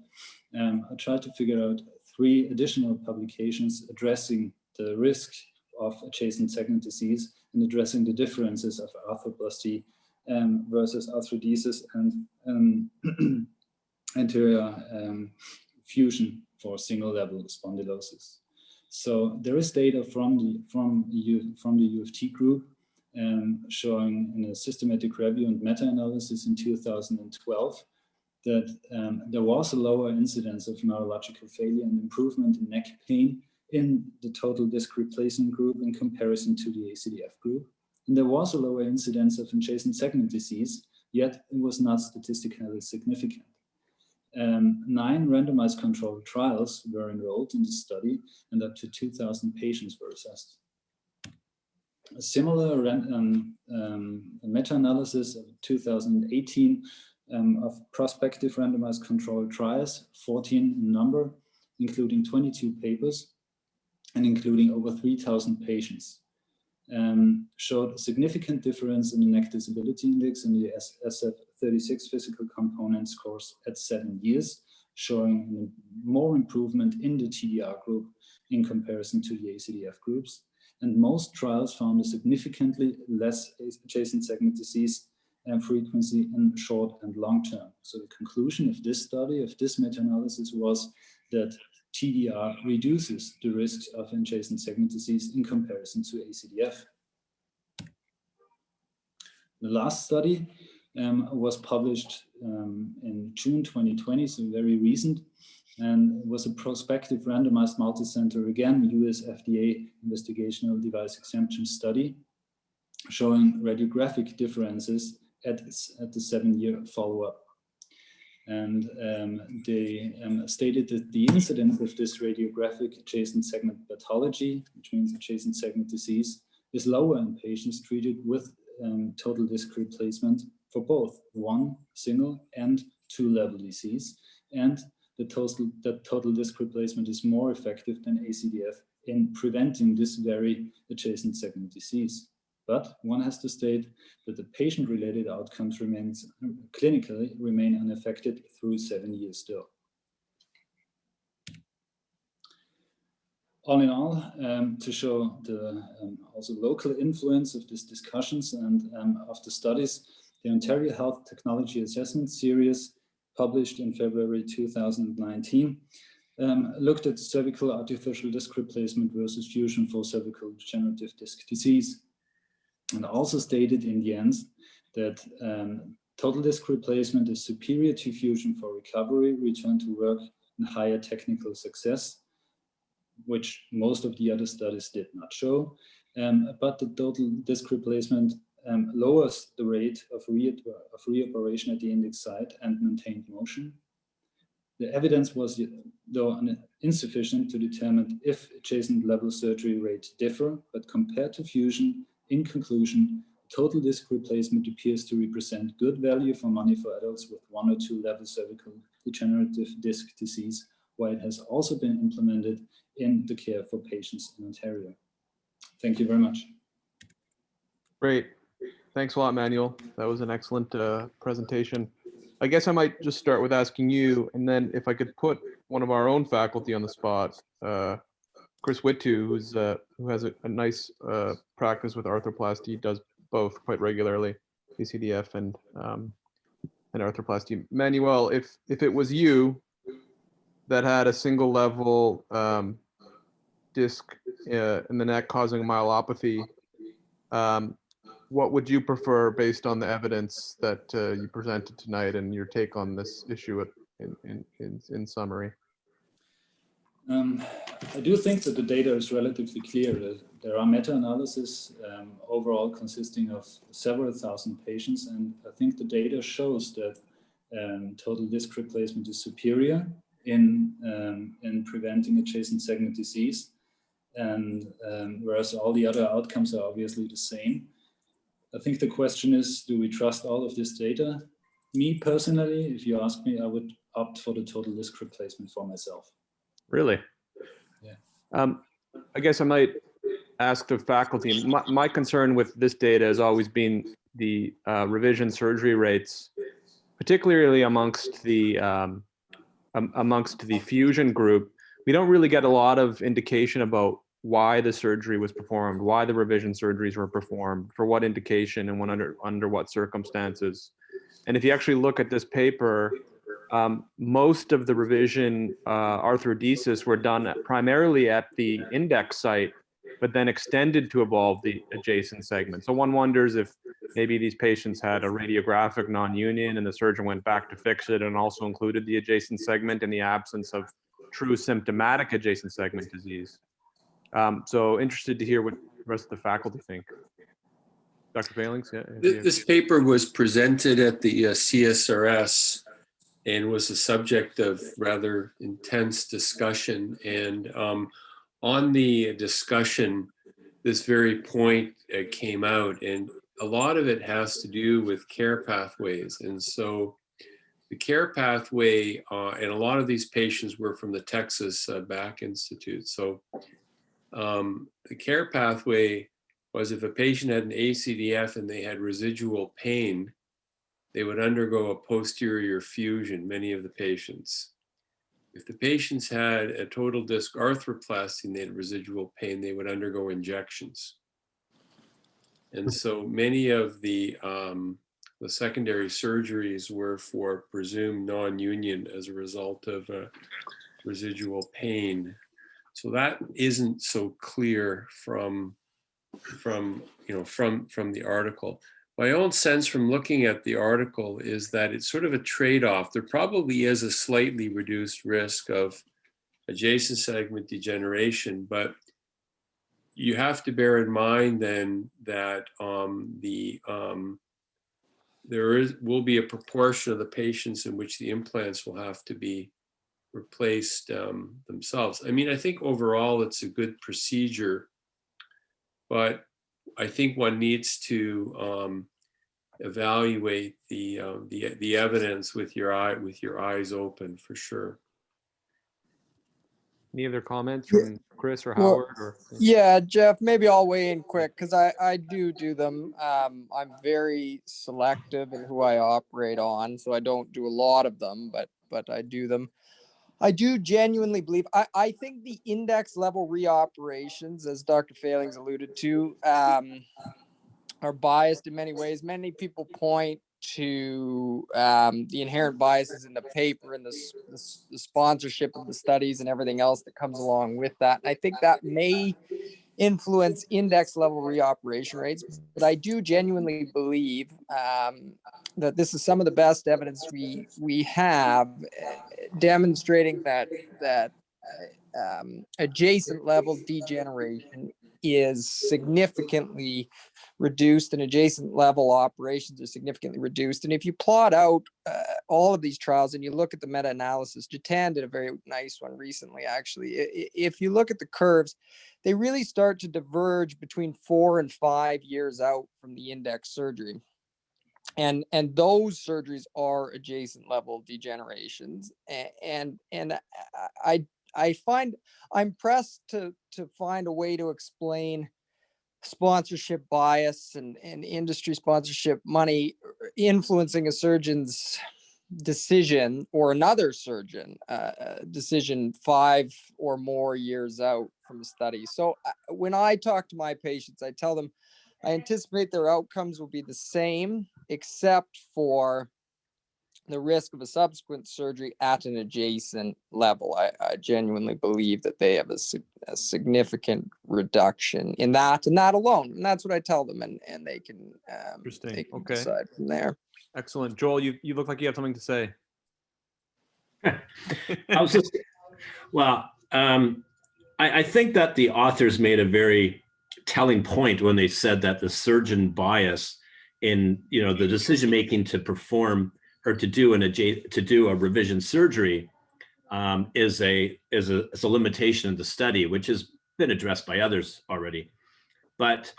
I tried to figure out 3 additional publications addressing the risk of adjacent segment disease and addressing the differences of arthroplasty versus arthrodesis and anterior fusion for single level spondylosis. So there is data from the U of T group showing in a systematic review and meta-analysis in 2012 that there was a lower incidence of neurological failure and improvement in neck pain in the total disc replacement group in comparison to the ACDF group. And there was a lower incidence of adjacent segment disease, yet it was not statistically significant. 9 randomized controlled trials were enrolled in the study, and up to 2,000 patients were assessed. A similar meta-analysis of 2018 of prospective randomized controlled trials, 14 in number, including 22 papers and including over 3,000 patients, showed a significant difference in the neck disability index and the SF36 physical component scores at 7 years, showing more improvement in the TDR group in comparison to the ACDF groups. And most trials found a significantly less adjacent segment disease frequency in short and long term. So the conclusion of this study, of this meta-analysis, was that TDR reduces the risks of adjacent segment disease in comparison to ACDF. The last study was published in June 2020, so very recent, and was a prospective randomized multicenter, again, US FDA investigational device exemption study, showing radiographic differences at the 7-year follow-up. And they stated that the incidence of this radiographic adjacent segment pathology, which means adjacent segment disease, is lower in patients treated with total disc replacement for both 1 single and 2 level disease, and the total disc replacement is more effective than ACDF in preventing this very adjacent segment disease. But one has to state that the patient-related outcomes clinically remain unaffected through 7 years still. All in all, to show the also local influence of these discussions and of the studies, the Ontario Health Technology Assessment Series, published in February 2019, looked at cervical artificial disc replacement versus fusion for cervical degenerative disc disease, and also stated in the end that total disc replacement is superior to fusion for recovery, return to work, and higher technical success, which most of the other studies did not show. But the total disc replacement lowers the rate of reoperation at the index site and maintained motion. The evidence was, though, insufficient to determine if adjacent level surgery rates differ, but compared to fusion, in conclusion, total disc replacement appears to represent good value for money for adults with 1 or 2 level cervical degenerative disc disease why it has also been implemented in the care for patients in Ontario. Thank you very much. Great. Thanks a lot, Manuel. That was an excellent presentation. I guess I might just start with asking you, and then if I could put one of our own faculty on the spot, Chris Whittu, who has a nice practice with arthroplasty, does both quite regularly, ACDF and arthroplasty. Manuel, if it was you that had a single level disc in the neck causing myelopathy, what would you prefer based on the evidence that you presented tonight and your take on this issue in summary? I do think that the data is relatively clear. There are meta-analyses overall consisting of several thousand patients, and I think the data shows that total disc replacement is superior in preventing adjacent segment disease, and whereas all the other outcomes are obviously the same. I think the question is, do we trust all of this data? Me personally, if you ask me, I would opt for the total disc replacement for myself. Really? Yeah. I guess I might ask the faculty. My concern with this data has always been the revision surgery rates, particularly amongst the fusion group. We don't really get a lot of indication about why the surgery was performed, why the revision surgeries were performed, for what indication, and when under what circumstances. And if you actually look at this paper, most of the revision arthrodesis were done primarily at the index site, but then extended to involve the adjacent segment. So one wonders if maybe these patients had a radiographic non-union and the surgeon went back to fix it and also included the adjacent segment in the absence of true symptomatic adjacent segment disease. So interested to hear what the rest of the faculty think. Dr. Fehlings? Yeah, this paper was presented at the CSRS and was the subject of rather intense discussion. And on the discussion, this very point came out, and a lot of it has to do with care pathways. And so the care pathway, and a lot of these patients were from the Texas Back Institute. So the care pathway was, if a patient had an ACDF and they had residual pain, they would undergo a posterior fusion, many of the patients. If the patients had a total disc arthroplasty and they had residual pain, they would undergo injections. And so many of the secondary surgeries were for presumed non-union as a result of residual pain. So that isn't so clear from the article. My own sense from looking at the article is that it's sort of a trade-off. There probably is a slightly reduced risk of adjacent segment degeneration, but you have to bear in mind then that there will be a proportion of the patients in which the implants will have to be replaced themselves. I mean, I think overall it's a good procedure, but I think one needs to evaluate the evidence with your eyes open, for sure. Any other comments from Chris or Well, Howard? Or yeah, Jeff, maybe I'll weigh in quick because I do them. I'm very selective in who I operate on, so I don't do a lot of them, but I do them. I do genuinely believe, I think the index level reoperations, as Dr. Fehlings alluded to, are biased in many ways. Many people point to the inherent biases in the paper and the sponsorship of the studies and everything else that comes along with that. And I think that may influence index level reoperation rates, but I do genuinely believe that this is some of the best evidence we have demonstrating that adjacent level degeneration is significantly reduced and adjacent level operations are significantly reduced. And if you plot out all of these trials and you look at the meta-analysis, Jatan did a very nice one recently, actually. If you look at the curves, they really start to diverge between 4 and 5 years out from the index surgery. and those surgeries are adjacent level degenerations. And I find I'm pressed to find a way to explain sponsorship bias and industry sponsorship money influencing a surgeon's decision or another surgeon decision 5 or more years out from a study. So when I talk to my patients, I tell them I anticipate their outcomes will be the same, except for the risk of a subsequent surgery at an adjacent level. I genuinely believe that they have a significant reduction in that and that alone. And that's what I tell them, and they can, Interesting. they can Okay. decide from there. Excellent. Joel, you look like you have something to say. I was just, well, I think that the authors made a very telling point when they said that the surgeon bias in, the decision making to perform or to do a revision surgery is a limitation of the study, which has been addressed by others already. But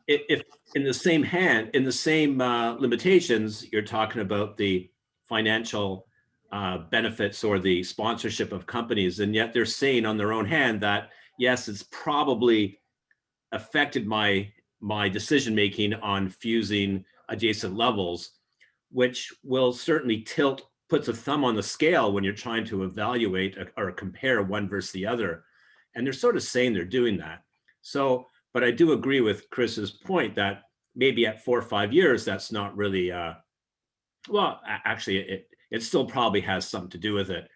if in the same limitations, you're talking about the financial benefits or the sponsorship of companies, and yet they're saying on their own hand that yes, it's probably affected my decision making on fusing adjacent levels, which will certainly puts a thumb on the scale when you're trying to evaluate or compare one versus the other. And they're sort of saying they're doing that. So, but I do agree with Chris's point that maybe at 4 or 5 years, that's not really, well, actually it still probably has something to do with it.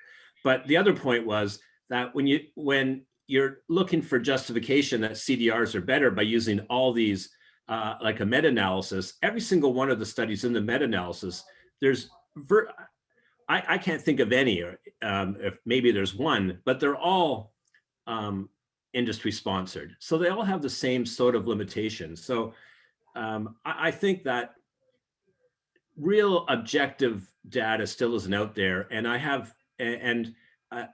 But the other point was that when you're looking for justification that CDRs are better by using all these, like a meta-analysis, every single one of the studies in the meta-analysis, I can't think of any, if maybe there's one, but they're all industry sponsored. So they all have the same sort of limitations. So I think that real objective data still isn't out there. And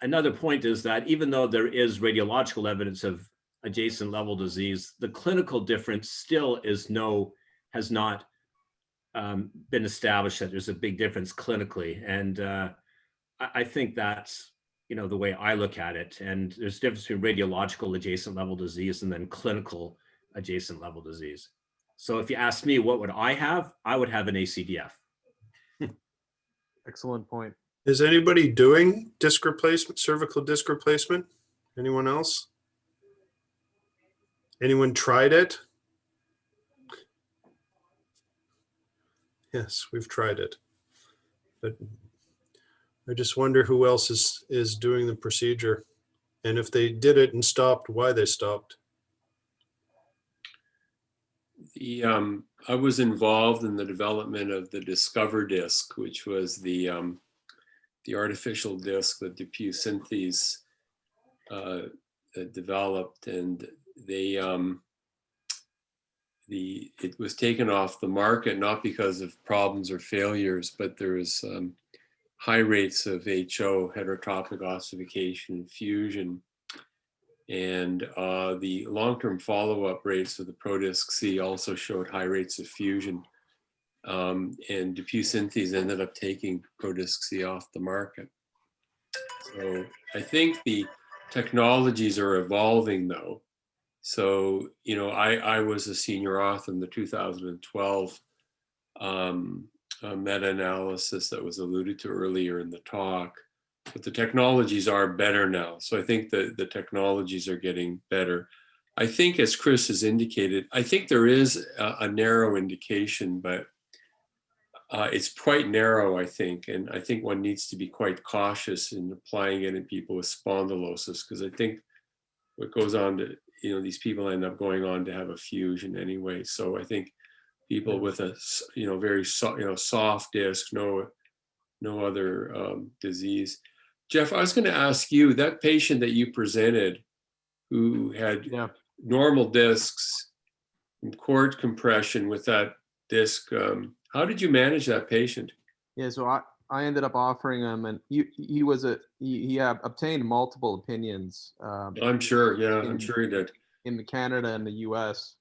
another point is that even though there is radiological evidence of adjacent level disease, the clinical difference still has not been established that there's a big difference clinically. And I think that's, the way I look at it. And there's a difference between radiological adjacent level disease and then clinical adjacent level disease. So if you ask me, what would I have? I would have an ACDF. Excellent point. Is anybody doing disc replacement, cervical disc replacement? Anyone else? Anyone tried it? Yes, we've tried it. But I just wonder who else is doing the procedure, and if they did it and stopped, why they stopped. I was involved in the development of the Discover disc, which was the artificial disc that DePuy Synthes developed, and it was taken off the market not because of problems or failures, but there was high rates of HO, heterotopic ossification and fusion. And the long-term follow-up rates of the ProDisc-C also showed high rates of fusion. And DePuy Synthes ended up taking ProDisc-C off the market. So I think the technologies are evolving though. So, I was a senior author in the 2012 meta-analysis that was alluded to earlier in the talk. But the technologies are better now. So I think that the technologies are getting better. I think, as Chris has indicated, I think there is a narrow indication, but it's quite narrow, I think. And I think one needs to be quite cautious in applying it in people with spondylosis, because I think what goes on to, these people end up going on to have a fusion anyway. So I think people with a, very soft disc, no other disease. Jeff, I was going to ask you, that patient that you presented who had normal discs and cord compression with that disc, how did you manage that patient? Yeah, so I ended up offering him, and he had obtained multiple opinions. I'm sure, I'm sure he did. In Canada and the US.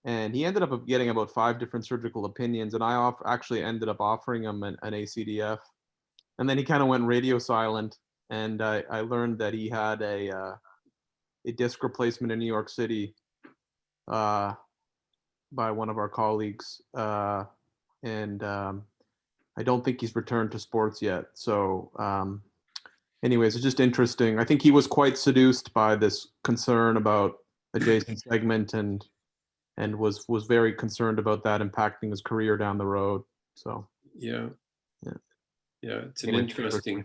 and he ended up getting about 5 different surgical opinions, and I actually ended up offering him an ACDF, and then he kind of went radio silent, and I learned that he had a disc replacement in New York City by one of our colleagues, and I don't think he's returned to sports yet. So anyways, it's just interesting. I think he was quite seduced by this concern about adjacent segment, and was very concerned about that impacting his career down the road. So Yeah. Yeah. Yeah, it's an interesting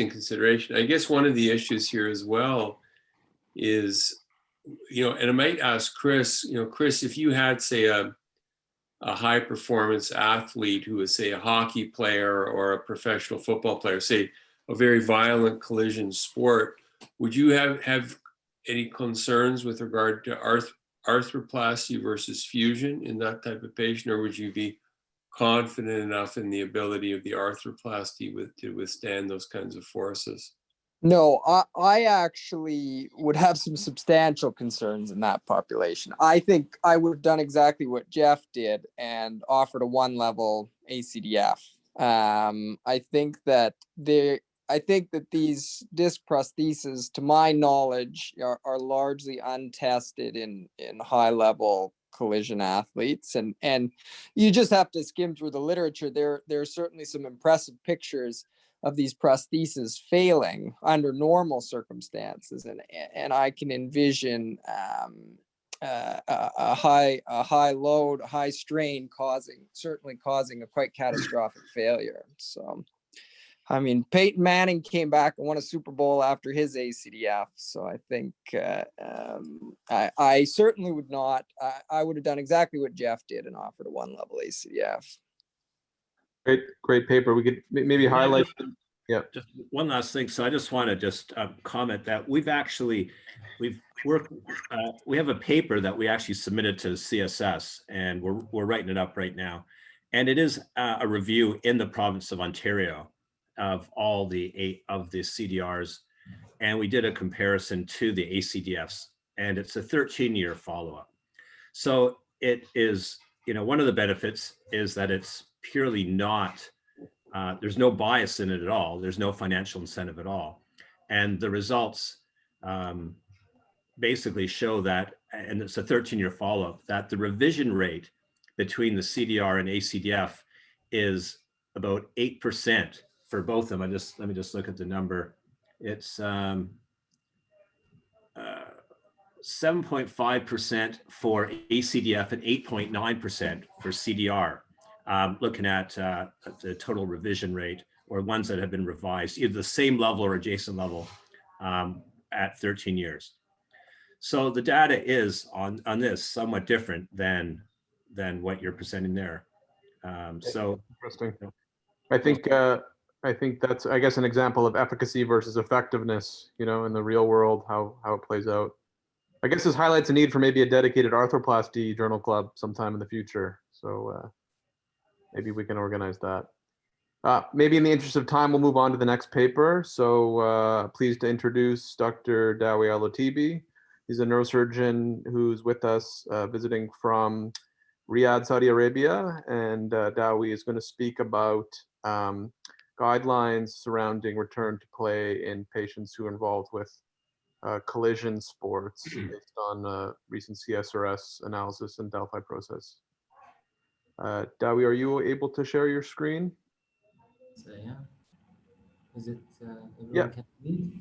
consideration. I guess one of the issues here as well is, and I might ask Chris, Chris, if you had, say, a high performance athlete who was, say, a hockey player or a professional football player, say a very violent collision sport, would you have any concerns with regard to arthroplasty versus fusion in that type of patient, or would you be confident enough in the ability of the arthroplasty to withstand those kinds of forces? No, I actually would have some substantial concerns in that population. I think I would have done exactly what Jeff did and offered a 1-level ACDF. I think that these disc prostheses, to my knowledge, are largely untested in high-level collision athletes, and you just have to skim through the literature. There are certainly some impressive pictures of these prostheses failing under normal circumstances, and I can envision a high load, high strain certainly causing a quite catastrophic failure. So, I mean, Peyton Manning came back and won a Super Bowl after his ACDF. So I think I certainly would not. I would have done exactly what Jeff did and offered a 1-level ACDF. Great paper. We could maybe highlight. Yeah. Just one last thing. So I just want to just comment that we have a paper that we actually submitted to CSS, and we're writing it up right now. And it is a review in the province of Ontario of all the 8 of the CDRs. And we did a comparison to the ACDFs, and it's a 13-year follow-up. So it is, one of the benefits is that it's purely not, there's no bias in it at all. There's no financial incentive at all. And the results basically show that, and it's a 13-year follow-up, that the revision rate between the CDR and ACDF is about 8% for both of them. Let me just look at the number. It's 7.5% for ACDF and 8.9% for CDR. Looking at the total revision rate, or ones that have been revised, either the same level or adjacent level at 13 years. So the data is on this somewhat different than what you're presenting there. So interesting. I think that's, I guess, an example of efficacy versus effectiveness, in the real world, how it plays out. I guess this highlights a need for maybe a dedicated arthroplasty journal club sometime in the future. So maybe we can organize that. Maybe in the interest of time, we'll move on to the next paper. So pleased to introduce Dr. Dhawi Al-Otaibi. He's a neurosurgeon who's with us visiting from Riyadh, Saudi Arabia. And Dhawi is going to speak about guidelines surrounding return to play in patients who are involved with collision sports based on recent CSRS analysis and Delphi process. Dhawi, are you able to share your screen? So yeah, is it? Yeah. Can see?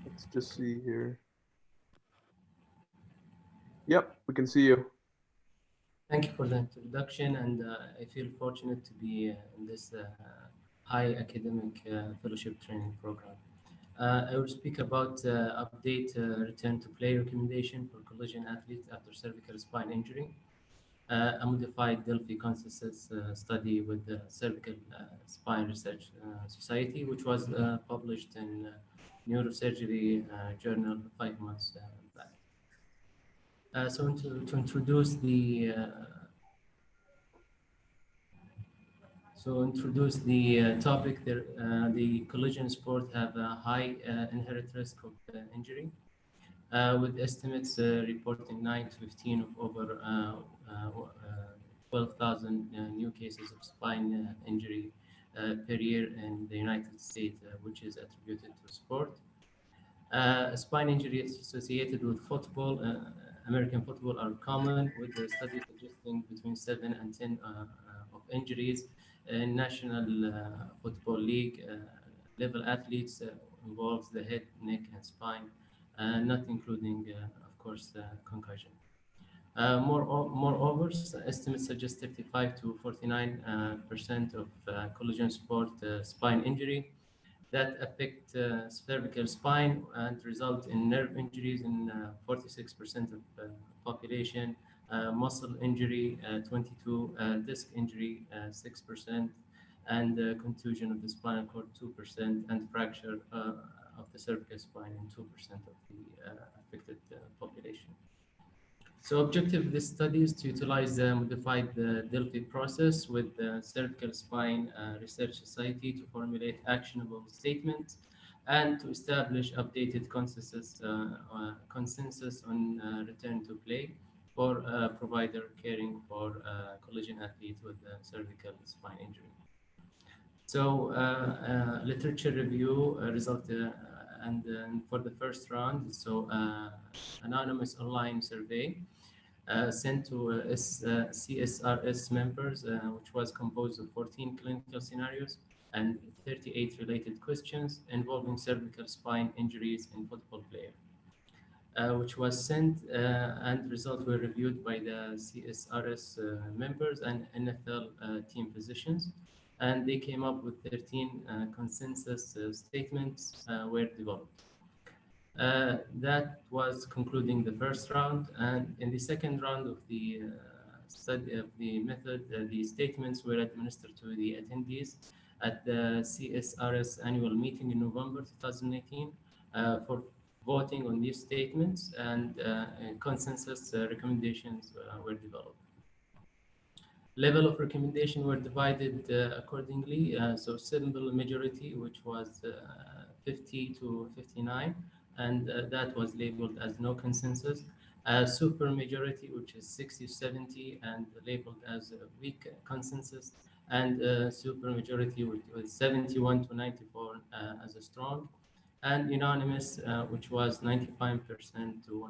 Let's just see here. Yep, we can see you. Thank you for the introduction, and I feel fortunate to be in this high academic fellowship training program. I will speak about update return to play recommendation for collision athletes after cervical spine injury. A modified Delphi consensus study with the Cervical Spine Research Society, which was published in Neurosurgery Journal 5 months back. So to introduce the topic, the collision sport have a high inherent risk of injury. with estimates reporting 9 to 15 of over 12,000 new cases of spine injury per year in the United States, which is attributed to sport. Spine injury associated with football, American football, are common, with the study suggesting between 7 and 10 of injuries. In National Football League level athletes involves the head, neck, and spine, not including, of course, concussion. Moreover, estimates suggest 35 to 49% of collision sport spine injury that affect cervical spine and result in nerve injuries in 46% of population, muscle injury 22%, disc injury 6%, and contusion of the spinal cord 2%, and fracture of the cervical spine in 2% of the affected population. So objective of this study is to utilize the modified Delphi process with the Cervical Spine Research Society to formulate actionable statements and to establish updated consensus on return to play for provider caring for collision athlete with cervical spine injury. So literature review result and for the first round, so anonymous online survey sent to CSRS members, which was composed of 14 clinical scenarios and 38 related questions involving cervical spine injuries in football player, which was sent and results were reviewed by the CSRS members and NFL team physicians. And they came up with 13 consensus statements were developed. That was concluding the first round, and in the second round of the study of the method, the statements were administered to the attendees at the CSRS annual meeting in November 2019 for voting on these statements, and consensus recommendations were developed. Level of recommendation were divided accordingly. So simple majority, which was 50 to 59, and that was labeled as no consensus. Super majority, which is 60 to 70, and labeled as a weak consensus, and super majority, which was 71 to 94 as a strong, and unanimous, which was 95% to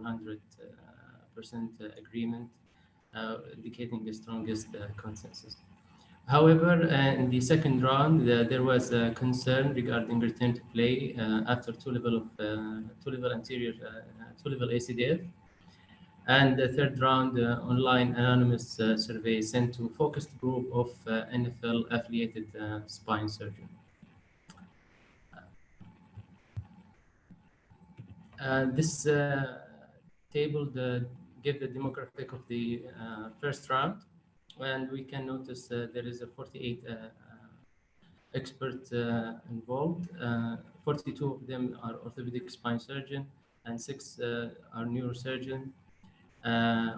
100% agreement, indicating the strongest consensus. However, in the second round, there was a concern regarding return to play after two-level anterior, two-level ACDF, and the third round online anonymous survey sent to focused group of NFL affiliated spine surgeon. This table give the demographic of the first round, and we can notice there is a 48 experts involved. 42 of them are orthopedic spine surgeon, and 6 are neurosurgeon,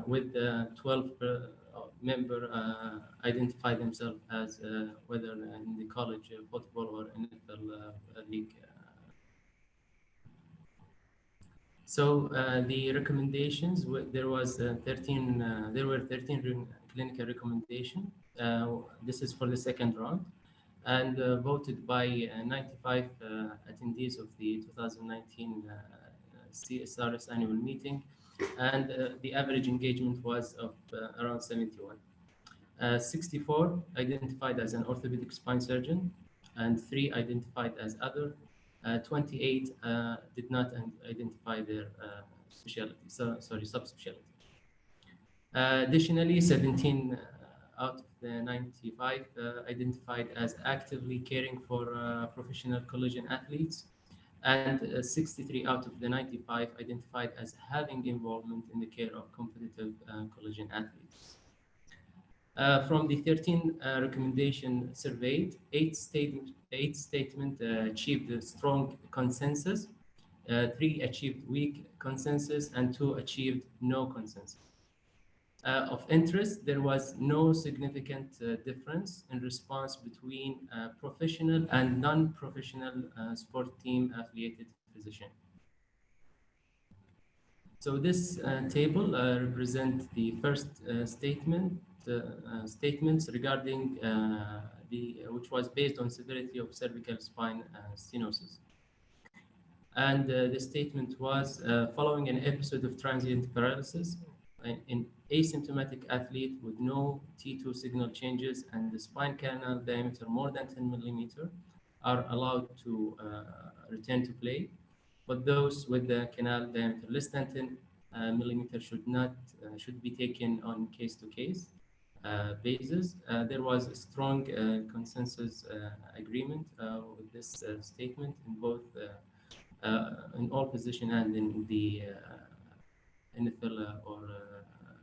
with 12 member identify themselves as whether in the college football or NFL league. So the recommendations, there were 13 clinical recommendations. This is for the second round, and voted by 95 attendees of the 2019 CSRS annual meeting, and the average engagement was of around 71. 64 identified as an orthopedic spine surgeon, and 3 identified as other. 28 did not identify their specialty, subspecialty. Additionally, 17 out of the 95 identified as actively caring for professional collision athletes, and 63 out of the 95 identified as having involvement in the care of competitive collision athletes. From the 13 recommendation surveyed, 8 statements achieved a strong consensus, 3 achieved weak consensus, and 2 achieved no consensus. Of interest, there was no significant difference in response between professional and non-professional sport team affiliated physician. So this table represents the first statements regarding which was based on severity of cervical spine stenosis. And the statement was following an episode of transient paralysis in asymptomatic athlete with no T2 signal changes and the spine canal diameter more than 10 millimeter are allowed to return to play, but those with the canal diameter less than 10 millimeter should be taken on case-to-case basis. There was a strong consensus agreement with this statement in both in all position and in the NFL or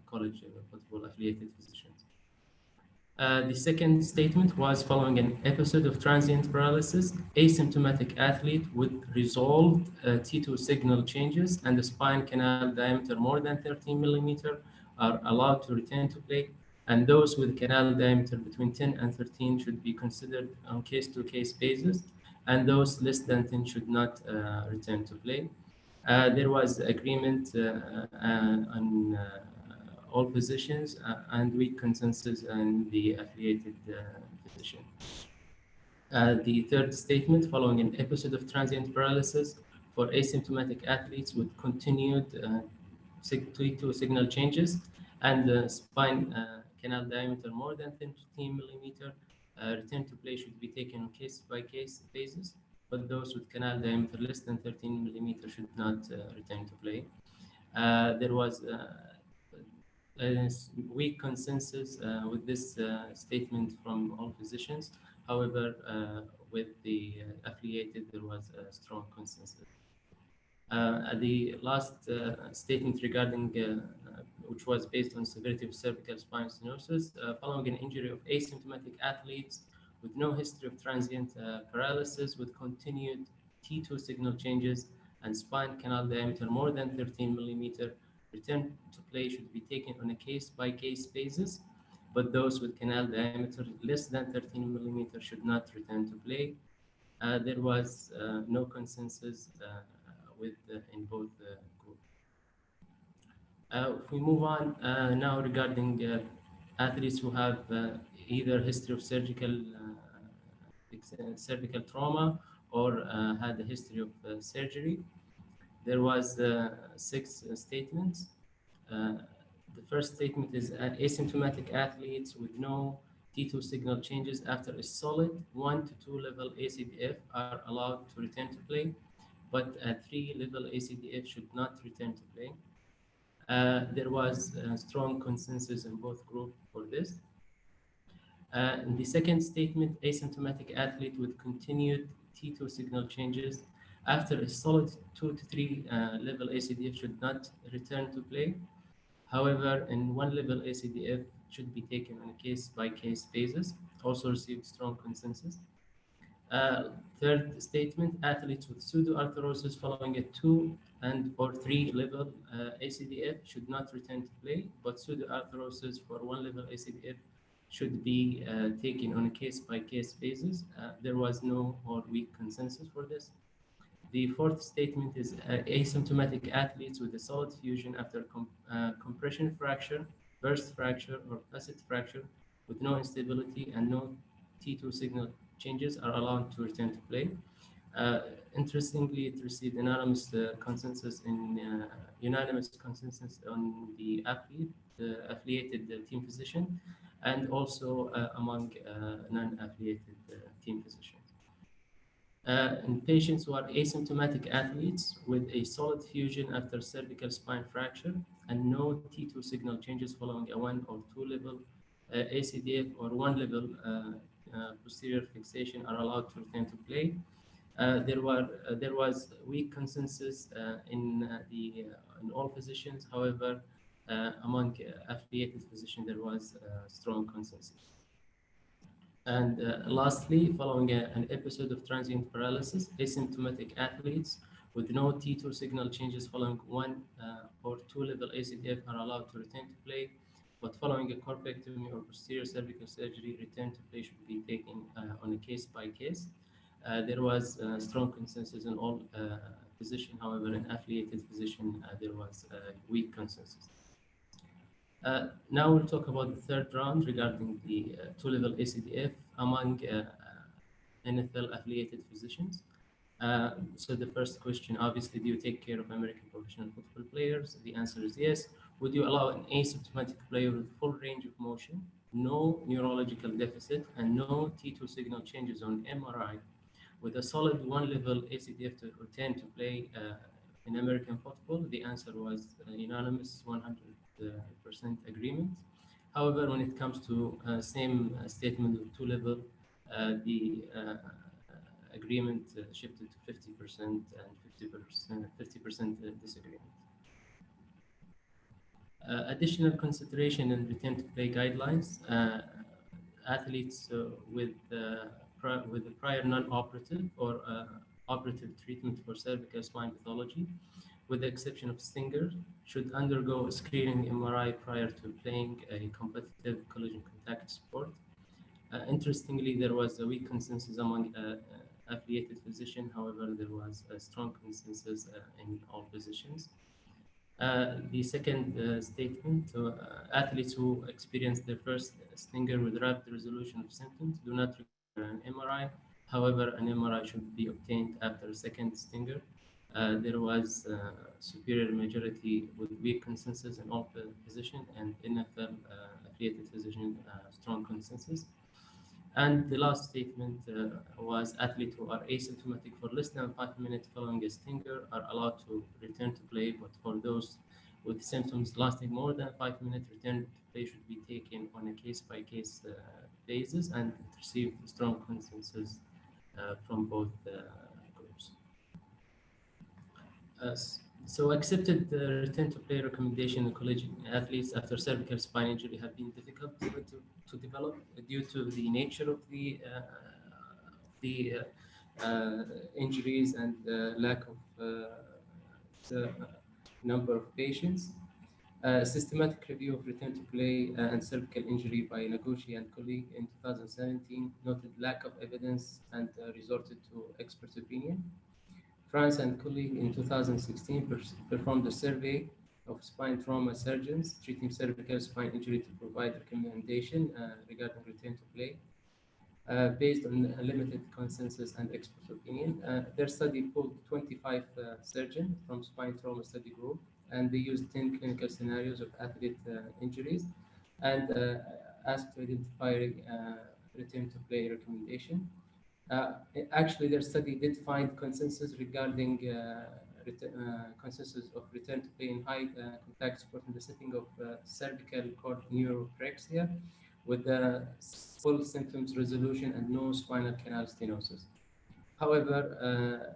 college football affiliated physicians. The second statement was following an episode of transient paralysis, asymptomatic athlete with resolved T2 signal changes and the spine canal diameter more than 13 millimeter are allowed to return to play, and those with canal diameter between 10 and 13 should be considered on case-to-case basis, and those less than 10 should not return to play. There was agreement on all positions and weak consensus in the affiliated physician. The third statement, following an episode of transient paralysis for asymptomatic athletes with continued T2 signal changes and spine canal diameter more than 10 millimeter, return to play should be taken on case-by-case basis, but those with canal diameter less than 13 millimeter should not return to play. There was weak consensus with this statement from all physicians. However, with the affiliated, there was a strong consensus. The last statement regarding, which was based on severity of cervical spine stenosis, following an injury of asymptomatic athletes with no history of transient paralysis with continued T2 signal changes and spine canal diameter more than 13 millimeter, return to play should be taken on a case-by-case basis, but those with canal diameter less than 13 millimeter should not return to play. There was no consensus in both groups. If we move on now regarding athletes who have either history of cervical trauma or had a history of surgery, there was 6 statements. The first statement is asymptomatic athletes with no T2 signal changes after a solid 1 to 2 level ACDF are allowed to return to play, but a 3 level ACDF should not return to play. There was a strong consensus in both groups for this. In the second statement, asymptomatic athlete with continued T2 signal changes after a solid 2 to 3 level ACDF should not return to play. However, in 1 level ACDF should be taken on a case-by-case basis, also received strong consensus. Third statement, athletes with pseudoarthrosis following a 2 or 3 level ACDF should not return to play, but pseudoarthrosis for 1 level ACDF should be taken on a case-by-case basis. There was no or weak consensus for this. The fourth statement is asymptomatic athletes with a solid fusion after compression fracture, burst fracture, or facet fracture with no instability and no T2 signal changes are allowed to return to play. Interestingly, it received unanimous consensus on the affiliated team physician, and also among non-affiliated team physicians. In patients who are asymptomatic athletes with a solid fusion after cervical spine fracture and no T2 signal changes following a 1 or 2 level ACDF or 1 level posterior fixation are allowed to return to play. There was weak consensus in all physicians. However, among affiliated physicians, there was strong consensus. And lastly, following an episode of transient paralysis, asymptomatic athletes with no T2 signal changes following 1 or 2 level ACDF are allowed to return to play, but following a corpectomy or posterior cervical surgery, return to play should be taken on a case-by-case. There was strong consensus in all position. However, in affiliated position, there was a weak consensus. Now we'll talk about the third round regarding the two-level ACDF among NFL affiliated physicians. So the first question, obviously, do you take care of American professional football players? The answer is yes. Would you allow an asymptomatic player with full range of motion, no neurological deficit, and no T2 signal changes on MRI, with a solid one-level ACDF to return to play in American football? The answer was unanimous, 100% agreement. However, when it comes to same statement of two-level, the agreement shifted to 50% and 50% disagreement. Additional consideration and return to play guidelines. Athletes with a prior non-operative or operative treatment for cervical spine pathology, with the exception of stinger, should undergo a screening MRI prior to playing a competitive collision contact sport. Interestingly, there was a weak consensus among affiliated physicians. However, there was a strong consensus in all positions. The second statement, athletes who experience their first stinger with rapid resolution of symptoms do not require an MRI. However, an MRI should be obtained after a second stinger. There was superior majority with weak consensus in all positions, and NFL affiliated physician strong consensus. And the last statement was athletes who are asymptomatic for less than 5 minutes following a stinger are allowed to return to play, but for those with symptoms lasting more than 5 minutes, return to play should be taken on a case-by-case basis, and receive strong consensus from both groups. So accepted return to play recommendation in collegiate athletes after cervical spine injury have been difficult to develop due to the nature of the injuries and lack of the number of patients. Systematic review of return to play and cervical injury by Noguchi and colleague in 2017 noted lack of evidence and resorted to expert opinion. France and colleague in 2016 performed a survey of spine trauma surgeons treating cervical spine injury to provide recommendation regarding return to play. Based on a limited consensus and expert opinion. Their study pulled 25 surgeons from spine trauma study group, and they used 10 clinical scenarios of athlete injuries and asked to identify return to play recommendation. Actually, their study did find consensus regarding consensus of return to play in high contact sport in the setting of cervical cord neuropraxia with full symptoms resolution and no spinal canal stenosis. However,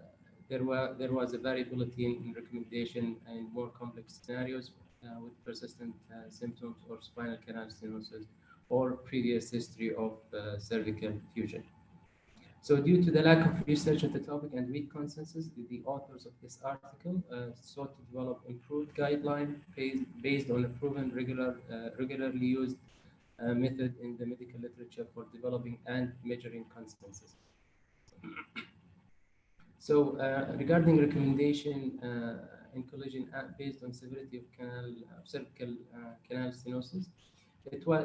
there was a variability in recommendation in more complex scenarios with persistent symptoms or spinal canal stenosis or previous history of cervical fusion. So due to the lack of research on the topic and weak consensus, the authors of this article sought to develop improved guideline based on a proven regularly used method in the medical literature for developing and measuring consensus. So regarding recommendation in collision based on severity of cervical canal stenosis,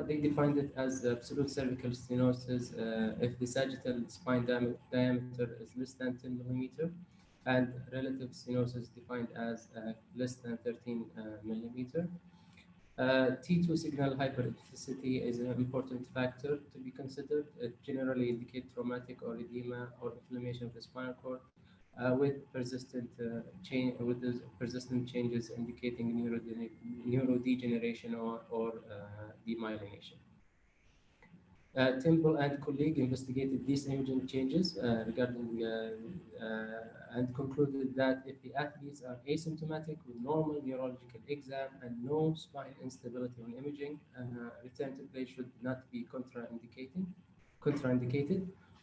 they defined it as absolute cervical stenosis if the sagittal spine diameter is less than 10 millimeter, and relative stenosis defined as less than 13 millimeter. T2 signal hyperintensity is an important factor to be considered. It generally indicates traumatic or edema or inflammation of the spinal cord with persistent changes indicating neurodegeneration or demyelination. Temple and colleague investigated these imaging changes regarding and concluded that if the athletes are asymptomatic with normal neurological exam and no spine instability on imaging, return to play should not be contraindicated.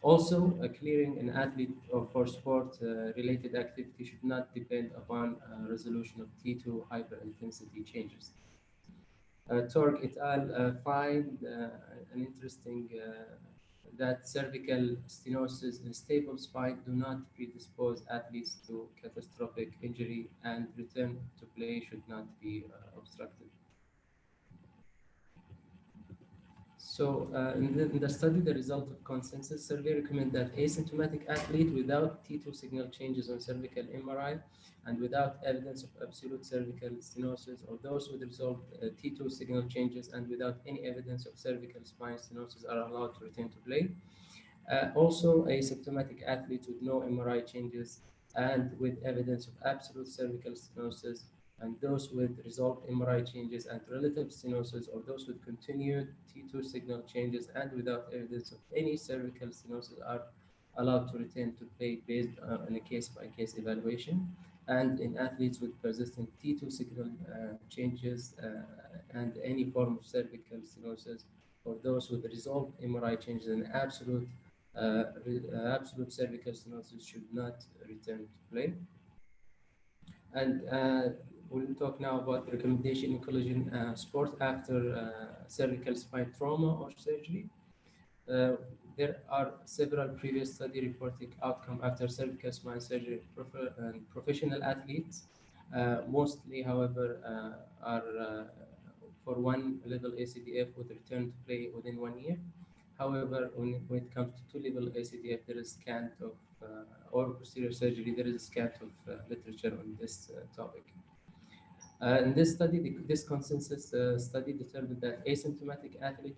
Also, clearing an athlete for sport-related activity should not depend upon resolution of T2 hyperintensity changes. Torg et al. Find an interesting that cervical stenosis and stable spine do not predispose athletes to catastrophic injury, and return to play should not be obstructed. So in the study, the result of consensus survey recommend that asymptomatic athlete without T2 signal changes on cervical MRI and without evidence of absolute cervical stenosis, or those with resolved T2 signal changes and without any evidence of cervical spine stenosis, are allowed to return to play. Also, asymptomatic athletes with no MRI changes and with evidence of absolute cervical stenosis, and those with resolved MRI changes and relative stenosis, or those with continued T2 signal changes and without evidence of any cervical stenosis, are allowed to return to play based on a case-by-case evaluation. And in athletes with persistent T2 signal changes and any form of cervical stenosis, or those with resolved MRI changes and absolute cervical stenosis, should not return to play. And we'll talk now about the recommendation in collision sport after cervical spine trauma or surgery. There are several previous studies reporting outcome after cervical spine surgery and professional athletes. Mostly, however, are for one level ACDF with return to play within 1 year. However, when it comes to 2-level ACDF, there is scant of, or posterior surgery, there is a scant of literature on this topic. In this study, this consensus study determined that asymptomatic athlete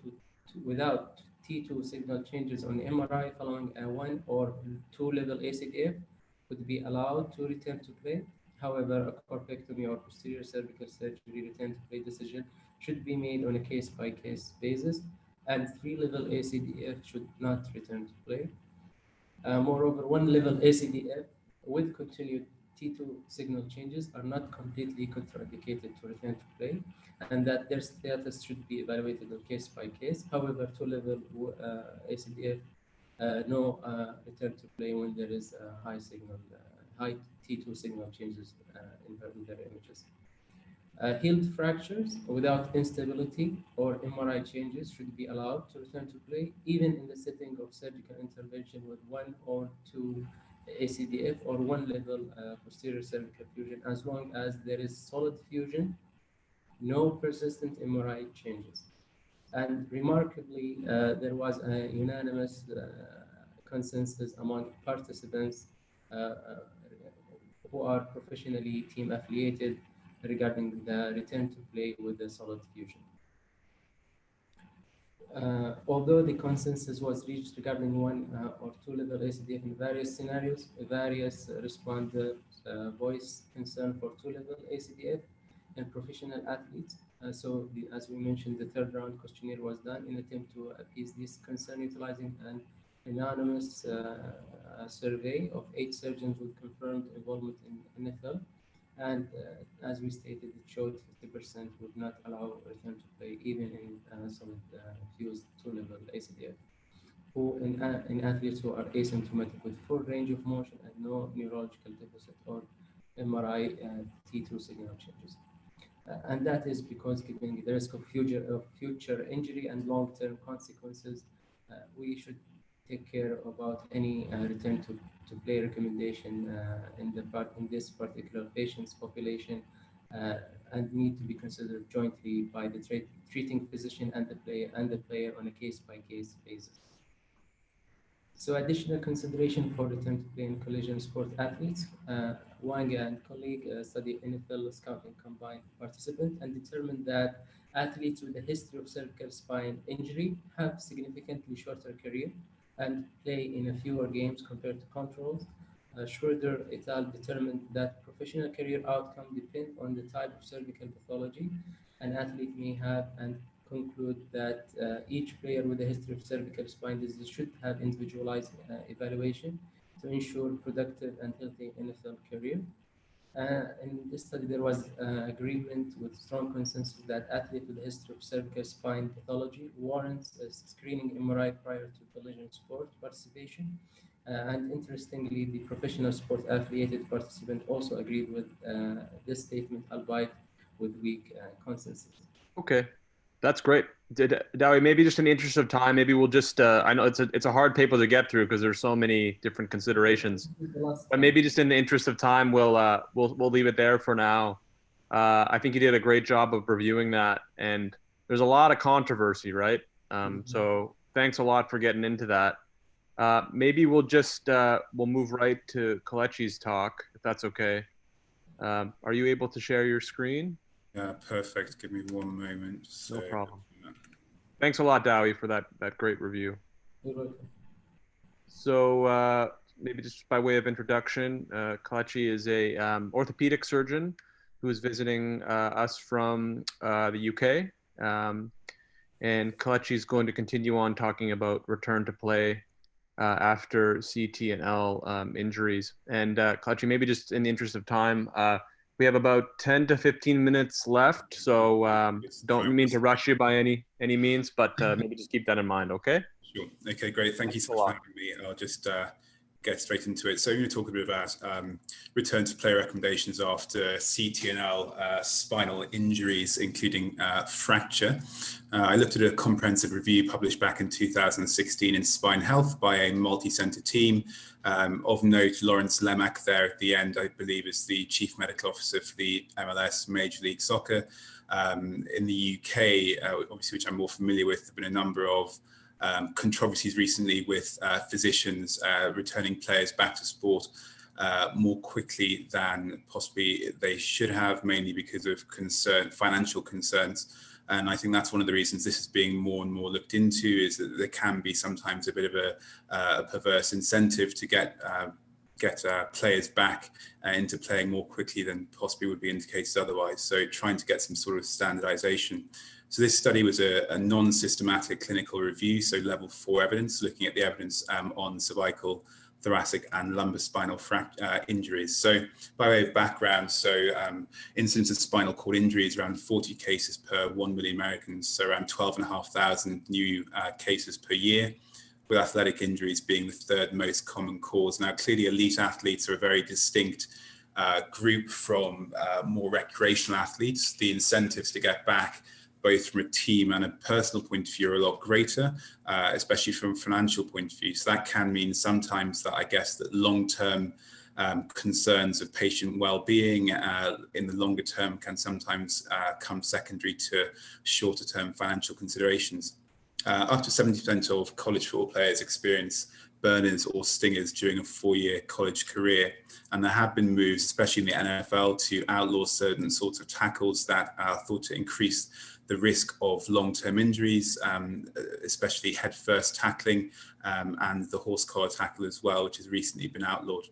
without T2 signal changes on MRI following a 1 or 2-level ACDF would be allowed to return to play. However, a corpectomy or posterior cervical surgery return to play decision should be made on a case-by-case basis, and 3-level ACDF should not return to play. Moreover, 1-level ACDF with continued T2 signal changes are not completely contraindicated to return to play, and that their status should be evaluated on case by case. However, 2-level ACDF, no return to play when there is high T2 signal changes in their images. Healed fractures without instability or MRI changes should be allowed to return to play, even in the setting of surgical intervention with 1 or 2 ACDF or 1-level posterior cervical fusion, as long as there is solid fusion, no persistent MRI changes. And remarkably, there was a unanimous consensus among participants who are professionally team affiliated regarding the return to play with the solid fusion. Although the consensus was reached regarding 1 or 2-level ACDF in various scenarios, various respondents voiced concern for 2-level ACDF in professional athletes. So, as we mentioned, the 3rd round questionnaire was done in attempt to appease this concern, utilizing an anonymous survey of 8 surgeons with confirmed involvement in NFL. And as we stated, it showed 50% would not allow return to play, even in solid fused 2-level ACDF, who in athletes who are asymptomatic with full range of motion and no neurological deficit or MRI T2 signal changes. And that is because, given the risk of future injury and long-term consequences, we should take care about any return to play recommendation in this particular patient's population, and need to be considered jointly by the treating physician and the player on a case-by-case basis. So, additional consideration for return to play in collision sport athletes. Wang and colleague studied NFL scouting combined participant and determined that athletes with a history of cervical spine injury have significantly shorter career and play in a fewer games compared to controls. Schroeder et al. Determined that professional career outcome depend on the type of cervical pathology an athlete may have, and conclude that each player with a history of cervical spine disease should have individualized evaluation to ensure productive and healthy NFL career. In this study, there was agreement with strong consensus that athlete with a history of cervical spine pathology warrants a screening MRI prior to collision sport participation. And interestingly, the professional sport affiliated participant also agreed with this statement, albeit with weak consensus. Okay. That's great. Dhawi, maybe just in the interest of time, maybe we'll just, I know it's a hard paper to get through because there's so many different considerations, but maybe just in the interest of time, we'll leave it there for now. I think you did a great job of reviewing that, and there's a lot of controversy, right? So thanks a lot for getting into that. Maybe we'll just, we'll move right to Kelechi's talk, if that's okay. Are you able to share your screen? Yeah, perfect. Give me one moment. No problem. Thanks a lot, Dhawi, for that great review. You're welcome. So maybe just by way of introduction, Kelechi is a orthopedic surgeon who is visiting us from the UK. And Kelechi is going to continue on talking about return to play after CT and L injuries. And Kelechi, maybe just in the interest of time, we have about 10 to 15 minutes left, so don't mean to rush you by any means, but maybe just keep that in mind, okay? Sure. Okay, great. Thank you so much for having me. I'll just get straight into it. So I'm going to talk a bit about return to play recommendations after CT and L spinal injuries, including fracture. I looked at a comprehensive review published back in 2016 in Spine Health by a multi-center team. Of note, Lawrence Lemack there at the end, I believe, is the Chief Medical Officer for the MLS Major League Soccer. In the UK, obviously, which I'm more familiar with, there have been a number of controversies recently with physicians returning players back to sport more quickly than possibly they should have, mainly because of financial concerns. And I think that's one of the reasons this is being more and more looked into, is that there can be sometimes a bit of a perverse incentive to get players back into playing more quickly than possibly would be indicated otherwise. So trying to get some sort of standardization. So this study was a non-systematic clinical review, so level 4 evidence, looking at the evidence on cervical, thoracic and lumbar spinal injuries. So by way of background, so incidence of spinal cord injuries around 40 cases per 1 million Americans, so around 12,500 new cases per year, with athletic injuries being the third most common cause. Now, clearly elite athletes are a very distinct group from more recreational athletes. The incentives to get back, both from a team and a personal point of view, are a lot greater, especially from a financial point of view. So that can mean sometimes that, I guess, that long-term concerns of patient well-being in the longer term can sometimes come secondary to shorter-term financial considerations. Up to 70% of college football players experience burners or stingers during a 4-year college career. And there have been moves, especially in the NFL, to outlaw certain sorts of tackles that are thought to increase the risk of long-term injuries, especially head-first tackling and the horse collar tackle as well, which has recently been outlawed.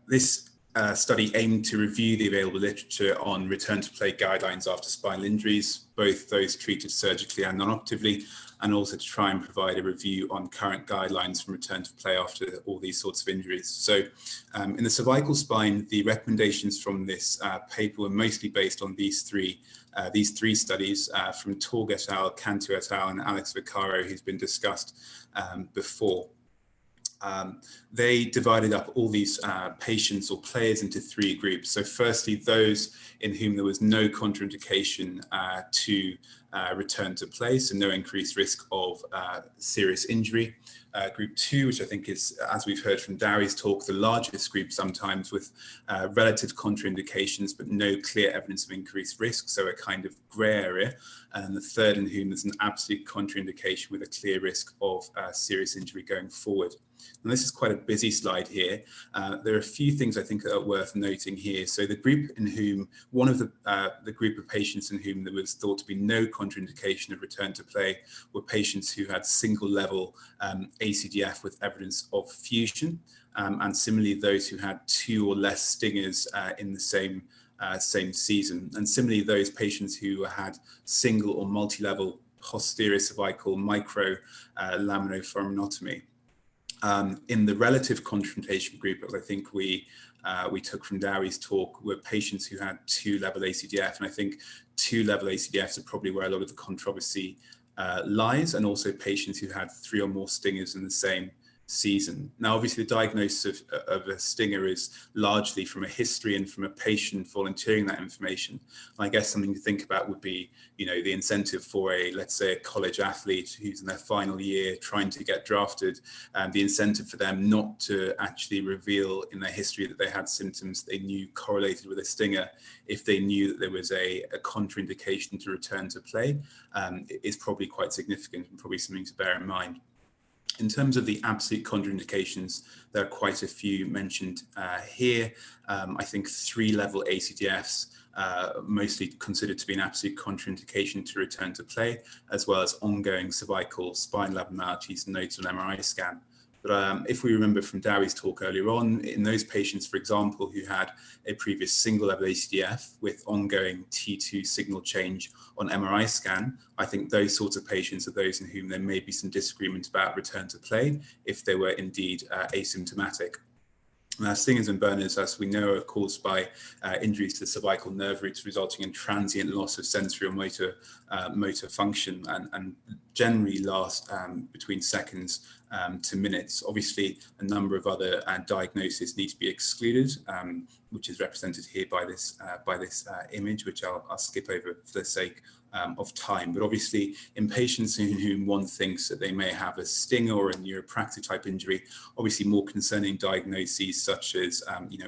This study aimed to review the available literature on return to play guidelines after spinal injuries, both those treated surgically and non-operatively, and also to try and provide a review on current guidelines from return to play after all these sorts of injuries. So in the cervical spine, the recommendations from this paper were mostly based on these three studies from Torg et al., Cantu et al., and Alex Vaccaro, who's been discussed before. They divided up all these patients or players into 3 groups. So firstly, those in whom there was no contraindication to return to play, so no increased risk of serious injury. Group 2, which I think is, as we've heard from Dhawi's talk, the largest group sometimes, with relative contraindications, but no clear evidence of increased risk, so a kind of grey area. And the third, in whom there's an absolute contraindication with a clear risk of serious injury going forward. And this is quite a busy slide here. There are a few things I think that are worth noting here. So the group in whom, one of the group of patients in whom there was thought to be no contraindication of return to play were patients who had single level ACDF with evidence of fusion. And similarly, those who had 2 or less stingers in the same season. And similarly, those patients who had single or multi-level posterior cervical micro laminoforaminotomy. In the relative contraindication group, as I think we took from Dhawi's talk, were patients who had 2-level ACDF, and I think 2-level ACDFs are probably where a lot of the controversy lies, and also patients who had 3 or more stingers in the season. Now, obviously, the diagnosis of a stinger is largely from a history and from a patient volunteering that information. And I guess something to think about would be, the incentive for let's say, a college athlete who's in their final year trying to get drafted, the incentive for them not to actually reveal in their history that they had symptoms they knew correlated with a stinger if they knew that there was a contraindication to return to play, is probably quite significant and probably something to bear in mind. In terms of the absolute contraindications, there are quite a few mentioned here. I think 3-level ACDFs, mostly considered to be an absolute contraindication to return to play, as well as ongoing cervical spinal abnormalities noted on MRI scan. But if we remember from Dhawi's talk earlier on, in those patients, for example, who had a previous single-level ACDF with ongoing T2 signal change on MRI scan, I think those sorts of patients are those in whom there may be some disagreement about return to play if they were indeed asymptomatic. Now, stingers and burners, as we know, are caused by injuries to the cervical nerve roots, resulting in transient loss of sensory or motor function, and generally last between seconds to minutes. Obviously, a number of other diagnoses need to be excluded, which is represented here by this image, which I'll skip over for the sake of time. But obviously, in patients in whom one thinks that they may have a stinger or a neuropractic type injury, obviously more concerning diagnoses such as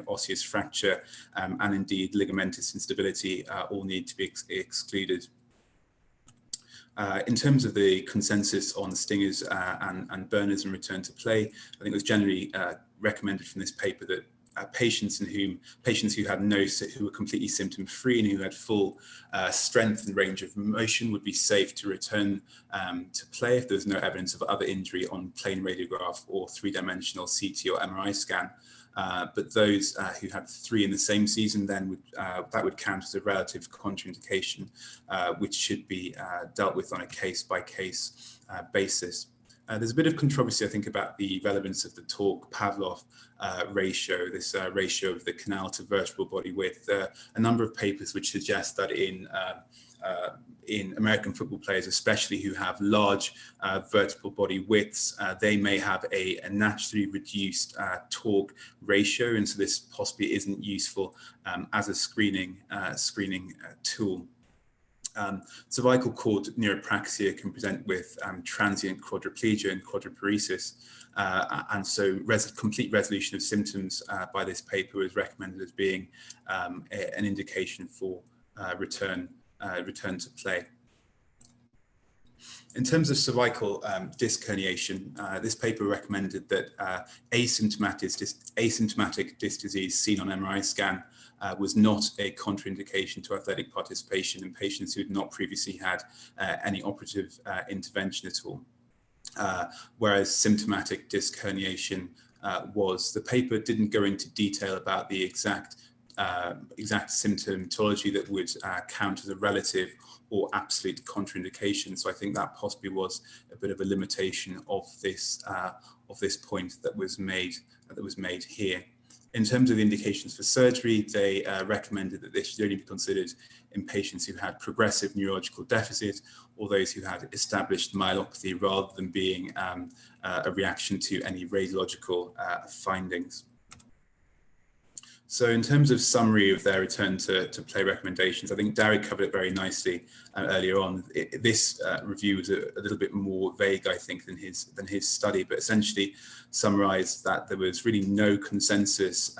osseous fracture and indeed ligamentous instability all need to be excluded. In terms of the consensus on stingers and burners and return to play, I think it was generally recommended from this paper that patients who were completely symptom free and who had full strength and range of motion would be safe to return to play if there's no evidence of other injury on plain radiograph or 3-dimensional CT or MRI scan. But those who had 3 in the same season, then that would count as a relative contraindication, which should be dealt with on a case-by-case basis. There's a bit of controversy, I think, about the relevance of the Tork-Pavlov ratio, this ratio of the canal to vertebral body width. A number of papers which suggest that in American football players, especially who have large vertebral body widths, they may have a naturally reduced torque ratio, and so this possibly isn't useful as a screening tool. Cervical cord neuropraxia can present with transient quadriplegia and quadriparesis, and so complete resolution of symptoms by this paper is recommended as being an indication for return to play. In terms of cervical disc herniation, this paper recommended that asymptomatic disc disease seen on MRI scan was not a contraindication to athletic participation in patients who had not previously had any operative intervention at all. Whereas symptomatic disc herniation was. The paper didn't go into detail about the exact symptomatology that would count as a relative or absolute contraindication. So I think that possibly was a bit of a limitation of this point that was made here. In terms of the indications for surgery, they recommended that this should only be considered in patients who had progressive neurological deficit or those who had established myelopathy rather than being a reaction to any radiological findings. So in terms of summary of their return to play recommendations, I think Dhawi covered it very nicely earlier on. This review was a little bit more vague, I think, than his study, but essentially summarized that there was really no consensus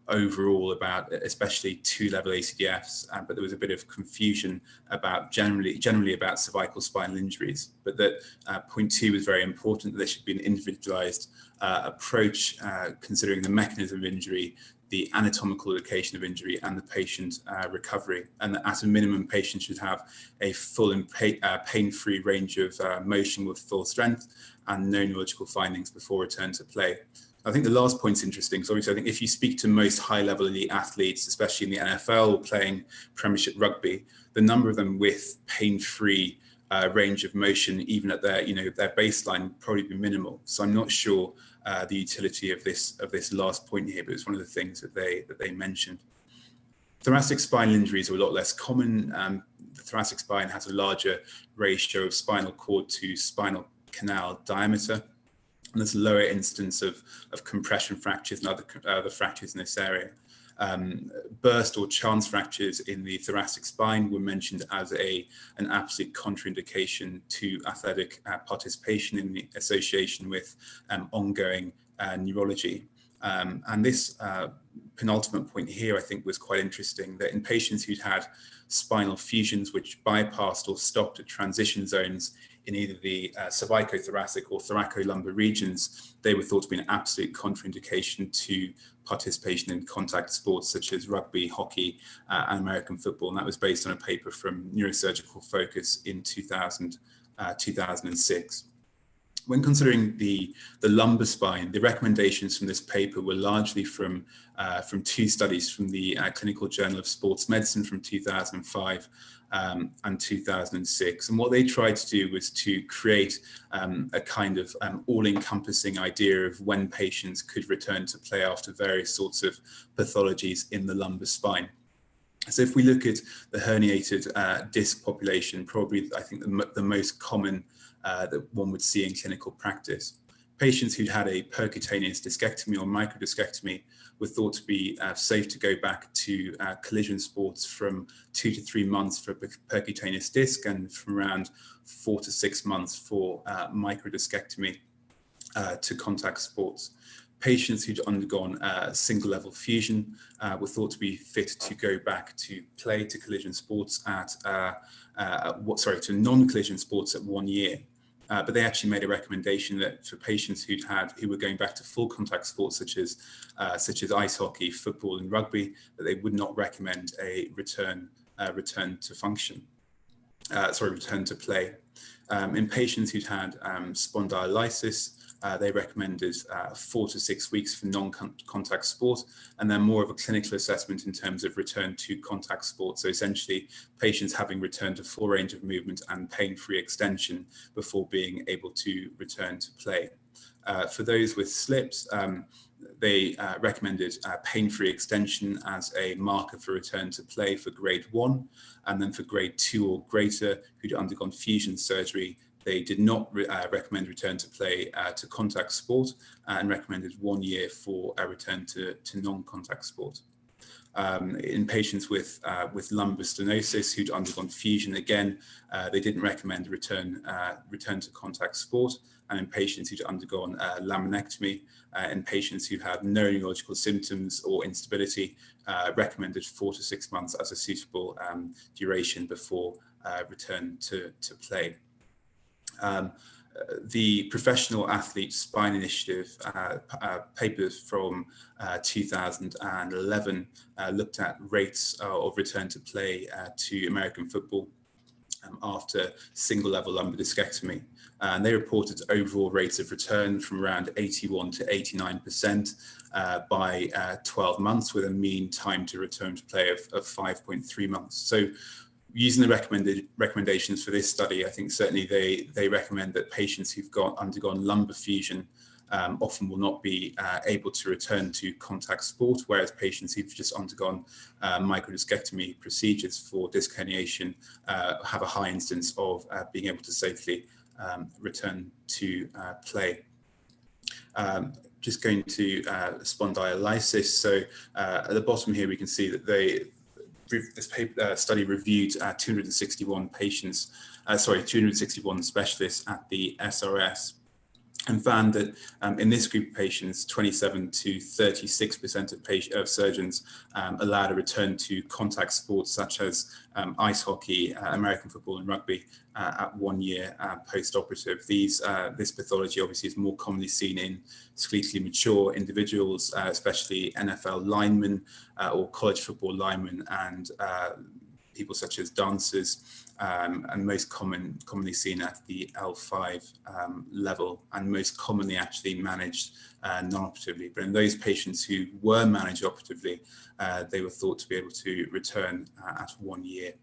overall about, especially 2-level ACDFs, but there was a bit of confusion about generally about cervical spinal injuries. But that point 2 was very important, that there should be an individualized approach considering the mechanism of injury, the anatomical location of injury, and the patient recovery. And at a minimum, patients should have a full and pain-free range of motion with full strength and no neurological findings before return to play. I think the last point's interesting. So obviously, I think if you speak to most high-level elite athletes, especially in the NFL or playing Premiership rugby, the number of them with pain-free range of motion, even at their baseline, would probably be minimal. So I'm not sure the utility of this last point here, but it's one of the things that they mentioned. Thoracic spinal injuries are a lot less common. The thoracic spine has a larger ratio of spinal cord to spinal canal diameter. And there's a lower instance of compression fractures and other fractures in this area. Burst or chance fractures in the thoracic spine were mentioned as an absolute contraindication to athletic participation in the association with ongoing neurology. And this penultimate point here, I think, was quite interesting, that in patients who'd had spinal fusions which bypassed or stopped at transition zones in either the cervicothoracic or thoracolumbar regions, they were thought to be an absolute contraindication to participation in contact sports such as rugby, hockey, and American football. And that was based on a paper from Neurosurgical Focus in 2006. When considering the lumbar spine, the recommendations from this paper were largely from two studies from the Clinical Journal of Sports Medicine from 2005 and 2006. And what they tried to do was to create a kind of all-encompassing idea of when patients could return to play after various sorts of pathologies in the lumbar spine. So if we look at the herniated disc population, probably I think the most common that one would see in clinical practice. Patients who'd had a percutaneous discectomy or microdiscectomy were thought to be safe to go back to collision sports from 2 to 3 months for percutaneous disc and from around 4 to 6 months for microdiscectomy to contact sports. Patients who'd undergone single level fusion were thought to be fit to go back to play to collision sports to non-collision sports at 1 year. But they actually made a recommendation that for patients who were going back to full contact sports such as ice hockey, football, and rugby, that they would not recommend a return to function. Return to play. In patients who'd had spondylolysis, they recommended 4 to 6 weeks for non-contact sport, and then more of a clinical assessment in terms of return to contact sport. So essentially, patients having returned to full range of movement and pain-free extension before being able to return to play. For those with slips, they recommended pain-free extension as a marker for return to play for grade 1, and then for grade 2 or greater who'd undergone fusion surgery, they did not recommend return to play to contact sport and recommended 1 year for a return to non-contact sport. In patients with lumbar stenosis who'd undergone fusion, again, they didn't recommend return to contact sport. And in patients who'd undergone laminectomy, in patients who had no neurological symptoms or instability, recommended 4 to 6 months as a suitable duration before return to play. The Professional Athlete Spine Initiative papers from 2011 looked at rates of return to play to American football after single level lumbar discectomy. And they reported overall rates of return from around 81 to 89% by 12 months with a mean time to return to play of 5.3 months. So using the recommendations for this study, I think certainly they recommend that patients who've undergone lumbar fusion often will not be able to return to contact sport, whereas patients who've just undergone microdiscectomy procedures for disc herniation have a high instance of being able to safely return to play. Just going to spondylolysis. So at the bottom here, we can see that this study reviewed 261 patients, 261 specialists at the SRS, and found that in this group of patients, 27 to 36% of surgeons allowed a return to contact sports such as ice hockey, American football, and rugby at 1 year post-operative. This pathology obviously is more commonly seen in skeletally mature individuals, especially NFL linemen or college football linemen, and people such as dancers, and most commonly seen at the L5 level, and most commonly actually managed non-operatively. But in those patients who were managed operatively, they were thought to be able to return at 1 year.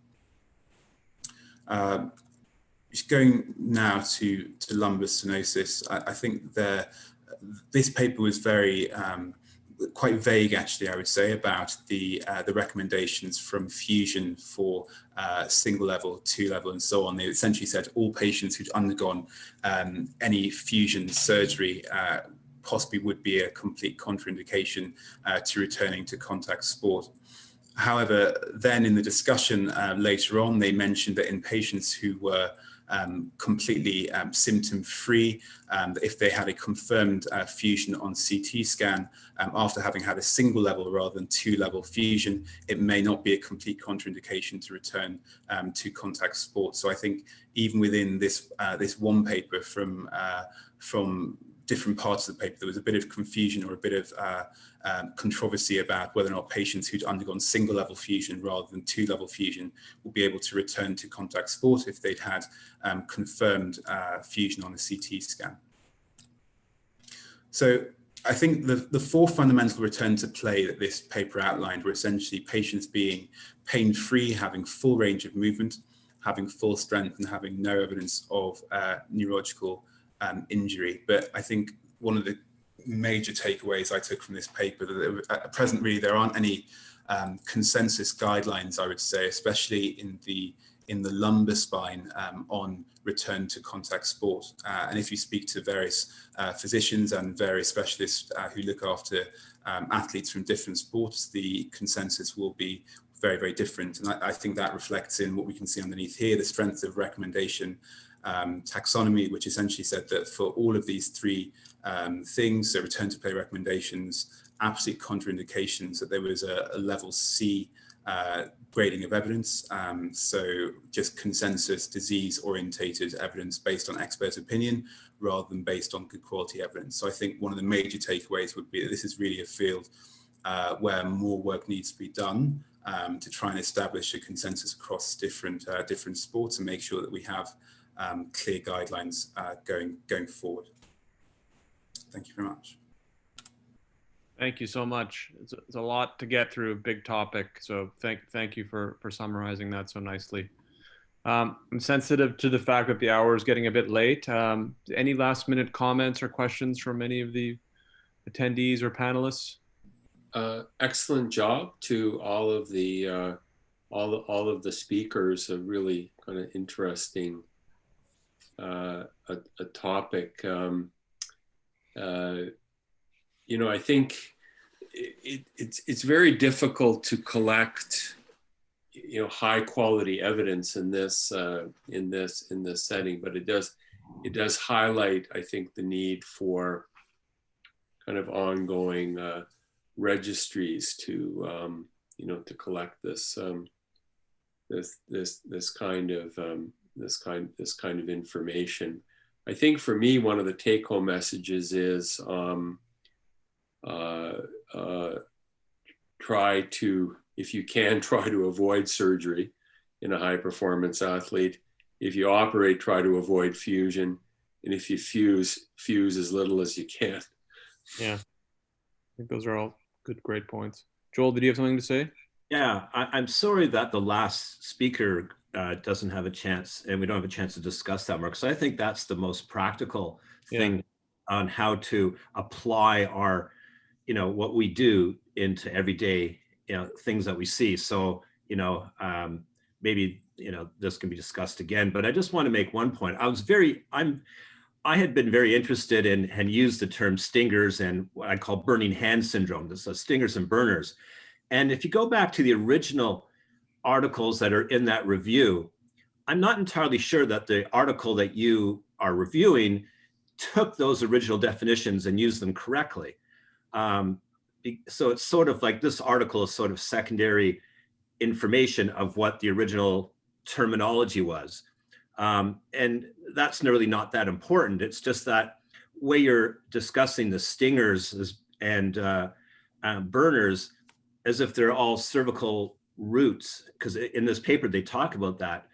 Just going now to lumbar stenosis, I think this paper was very quite vague, actually, I would say, about the recommendations from Fusion for single level, 2-level, and so on. They essentially said all patients who'd undergone any fusion surgery possibly would be a complete contraindication to returning to contact sport. However, then in the discussion later on, they mentioned that in patients who were completely symptom-free, if they had a confirmed fusion on CT scan after having had a single level rather than 2-level fusion, it may not be a complete contraindication to return to contact sport. So I think even within this this one paper from different parts of the paper, there was a bit of confusion or a bit of controversy about whether or not patients who'd undergone single level fusion rather than 2-level fusion will be able to return to contact sport if they'd had confirmed fusion on a CT scan. So I think the 4 fundamental return to play that this paper outlined were essentially patients being pain-free, having full range of movement, having full strength, and having no evidence of neurological injury. But I think one of the major takeaways I took from this paper that at present really there aren't any consensus guidelines, I would say, especially in the lumbar spine on return to contact sport. And if you speak to various physicians and various specialists who look after athletes from different sports, the consensus will be very, very different. And I think that reflects in what we can see underneath here, the strength of recommendation taxonomy, which essentially said that for all of these 3 things, so return to play recommendations, absolute contraindications, that there was a level C grading of evidence. So just consensus disease orientated evidence based on expert opinion rather than based on good quality evidence. So I think one of the major takeaways would be that this is really a field where more work needs to be done to try and establish a consensus across different sports and make sure that we have clear guidelines going forward. Thank you very much. Thank you so much. It's a lot to get through, a big topic. So thank you for summarizing that so nicely. I'm sensitive to the fact that the hour is getting a bit late. Any last minute comments or questions from any of the attendees or panelists? Excellent job to all of the speakers. A really kind of interesting a topic. You know, I think it's very difficult to collect, you know, high quality evidence in this setting, but it does highlight, I think, the need for kind of ongoing registries to you know, to collect this kind of information. I think for me, one of the take-home messages is try to, if you can, try to avoid surgery in a high-performance athlete. If you operate, try to avoid fusion, and if you fuse as little as you can. Yeah, I think those are all great points. Joel, did you have something to say? Yeah, I'm sorry that the last speaker doesn't have a chance, and we don't have a chance to discuss that more, because I think that's the most practical thing on how to apply our, you know, what we do into everyday, you know, things that we see. So, you know, maybe, you know, this can be discussed again, but I just want to make one point. I had been very interested in and used the term stingers and what I call burning hand syndrome. This is stingers and burners. And if you go back to the original articles that are in that review, I'm not entirely sure that the article that you are reviewing took those original definitions and used them correctly. So it's sort of like this article is sort of secondary information of what the original terminology was. And that's really not that important. It's just that way you're discussing the stingers and burners as if they're all cervical roots, because in this paper they talk about that.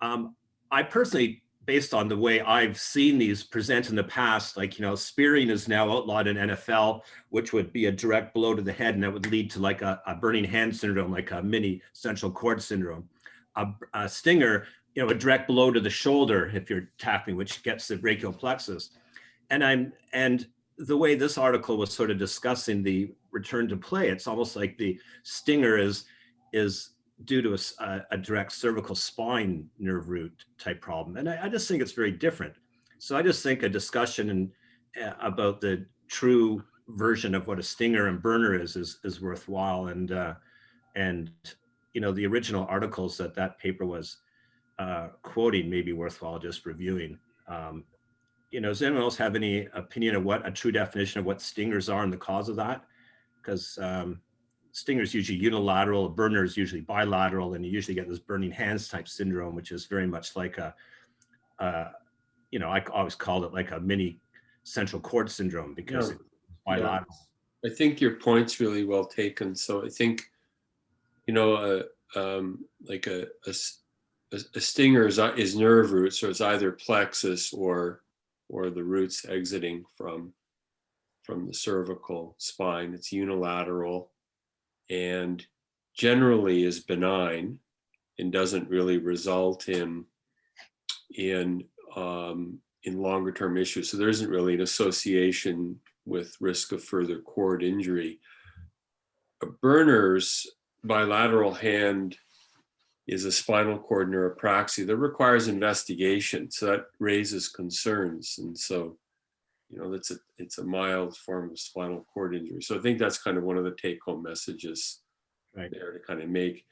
I personally, based on the way I've seen these present in the past, like, you know, spearing is now outlawed in NFL, which would be a direct blow to the head, and that would lead to like a burning hand syndrome, like a mini central cord syndrome. A stinger, you know, a direct blow to the shoulder if you're tapping, which gets the brachial plexus. And the way this article was sort of discussing the return to play, it's almost like the stinger is due to a direct cervical spine nerve root type problem. And I just think it's very different. So I just think a discussion about the true version of what a stinger and burner is worthwhile. And you know, the original articles that paper was quoting may be worthwhile just reviewing. You know, does anyone else have any opinion of what a true definition of what stingers are and the cause of that? Because stingers usually unilateral, burners usually bilateral, and you usually get this burning hands type syndrome, which is very much like you know, I always called it like a mini central cord syndrome because it's bilateral. I think your point's really well taken. So I think, you know, like a stinger is nerve root, so it's either plexus or the roots exiting from the cervical spine. It's unilateral and generally is benign and doesn't really result in longer term issues. So there isn't really an association with risk of further cord injury. A burner's bilateral hand is a spinal cord neuropraxia that requires investigation. So that raises concerns. And so, you know, it's a mild form of spinal cord injury. So I think that's kind of one of the take-home messages there to kind of make.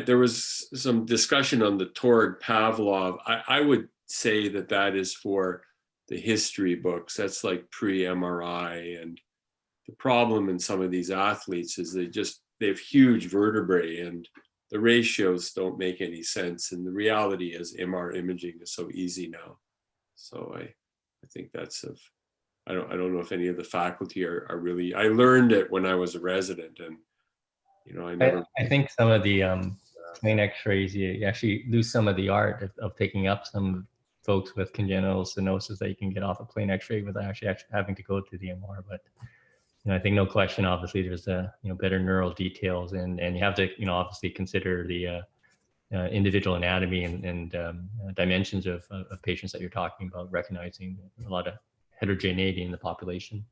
There was some discussion on the Torg Pavlov. I would say that is for the history books. That's like pre-MRI. And the problem in some of these athletes is they have huge vertebrae and the ratios don't make any sense. And the reality is MR imaging is so easy now. So I think that's I don't know if any of the faculty are really, I learned it when I was a resident, and you know, I think some of the plain x-rays, you actually lose some of the art of picking up some folks with congenital stenosis that you can get off a plain x-ray without actually having to go to the MR. But you know, I think no question, obviously there's better neural details, and you have to, you know, obviously consider the individual anatomy and dimensions of patients that you're talking about, recognizing a lot of heterogeneity in the population.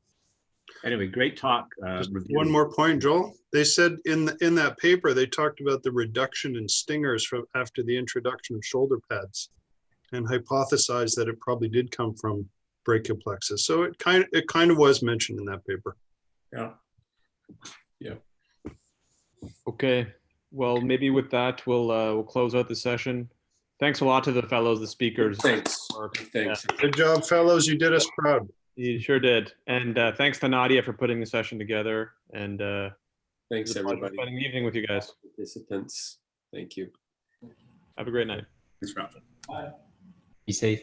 Anyway, great talk. Just one more point, Joel. They said in that paper, they talked about the reduction in stingers after the introduction of shoulder pads, and hypothesized that it probably did come from brachial plexus. So it kind of was mentioned in that paper. Yeah. Okay. Well, maybe with that, we'll close out the session. Thanks a lot to the fellows, the speakers. Thanks. Thanks. Yeah. Good job, fellows. You did us proud. You sure did. And thanks to Nadia for putting the session together. And thanks everybody. Spending the evening with you guys. Participants. Thank you. Have a great night. Thanks, Rob. Be safe.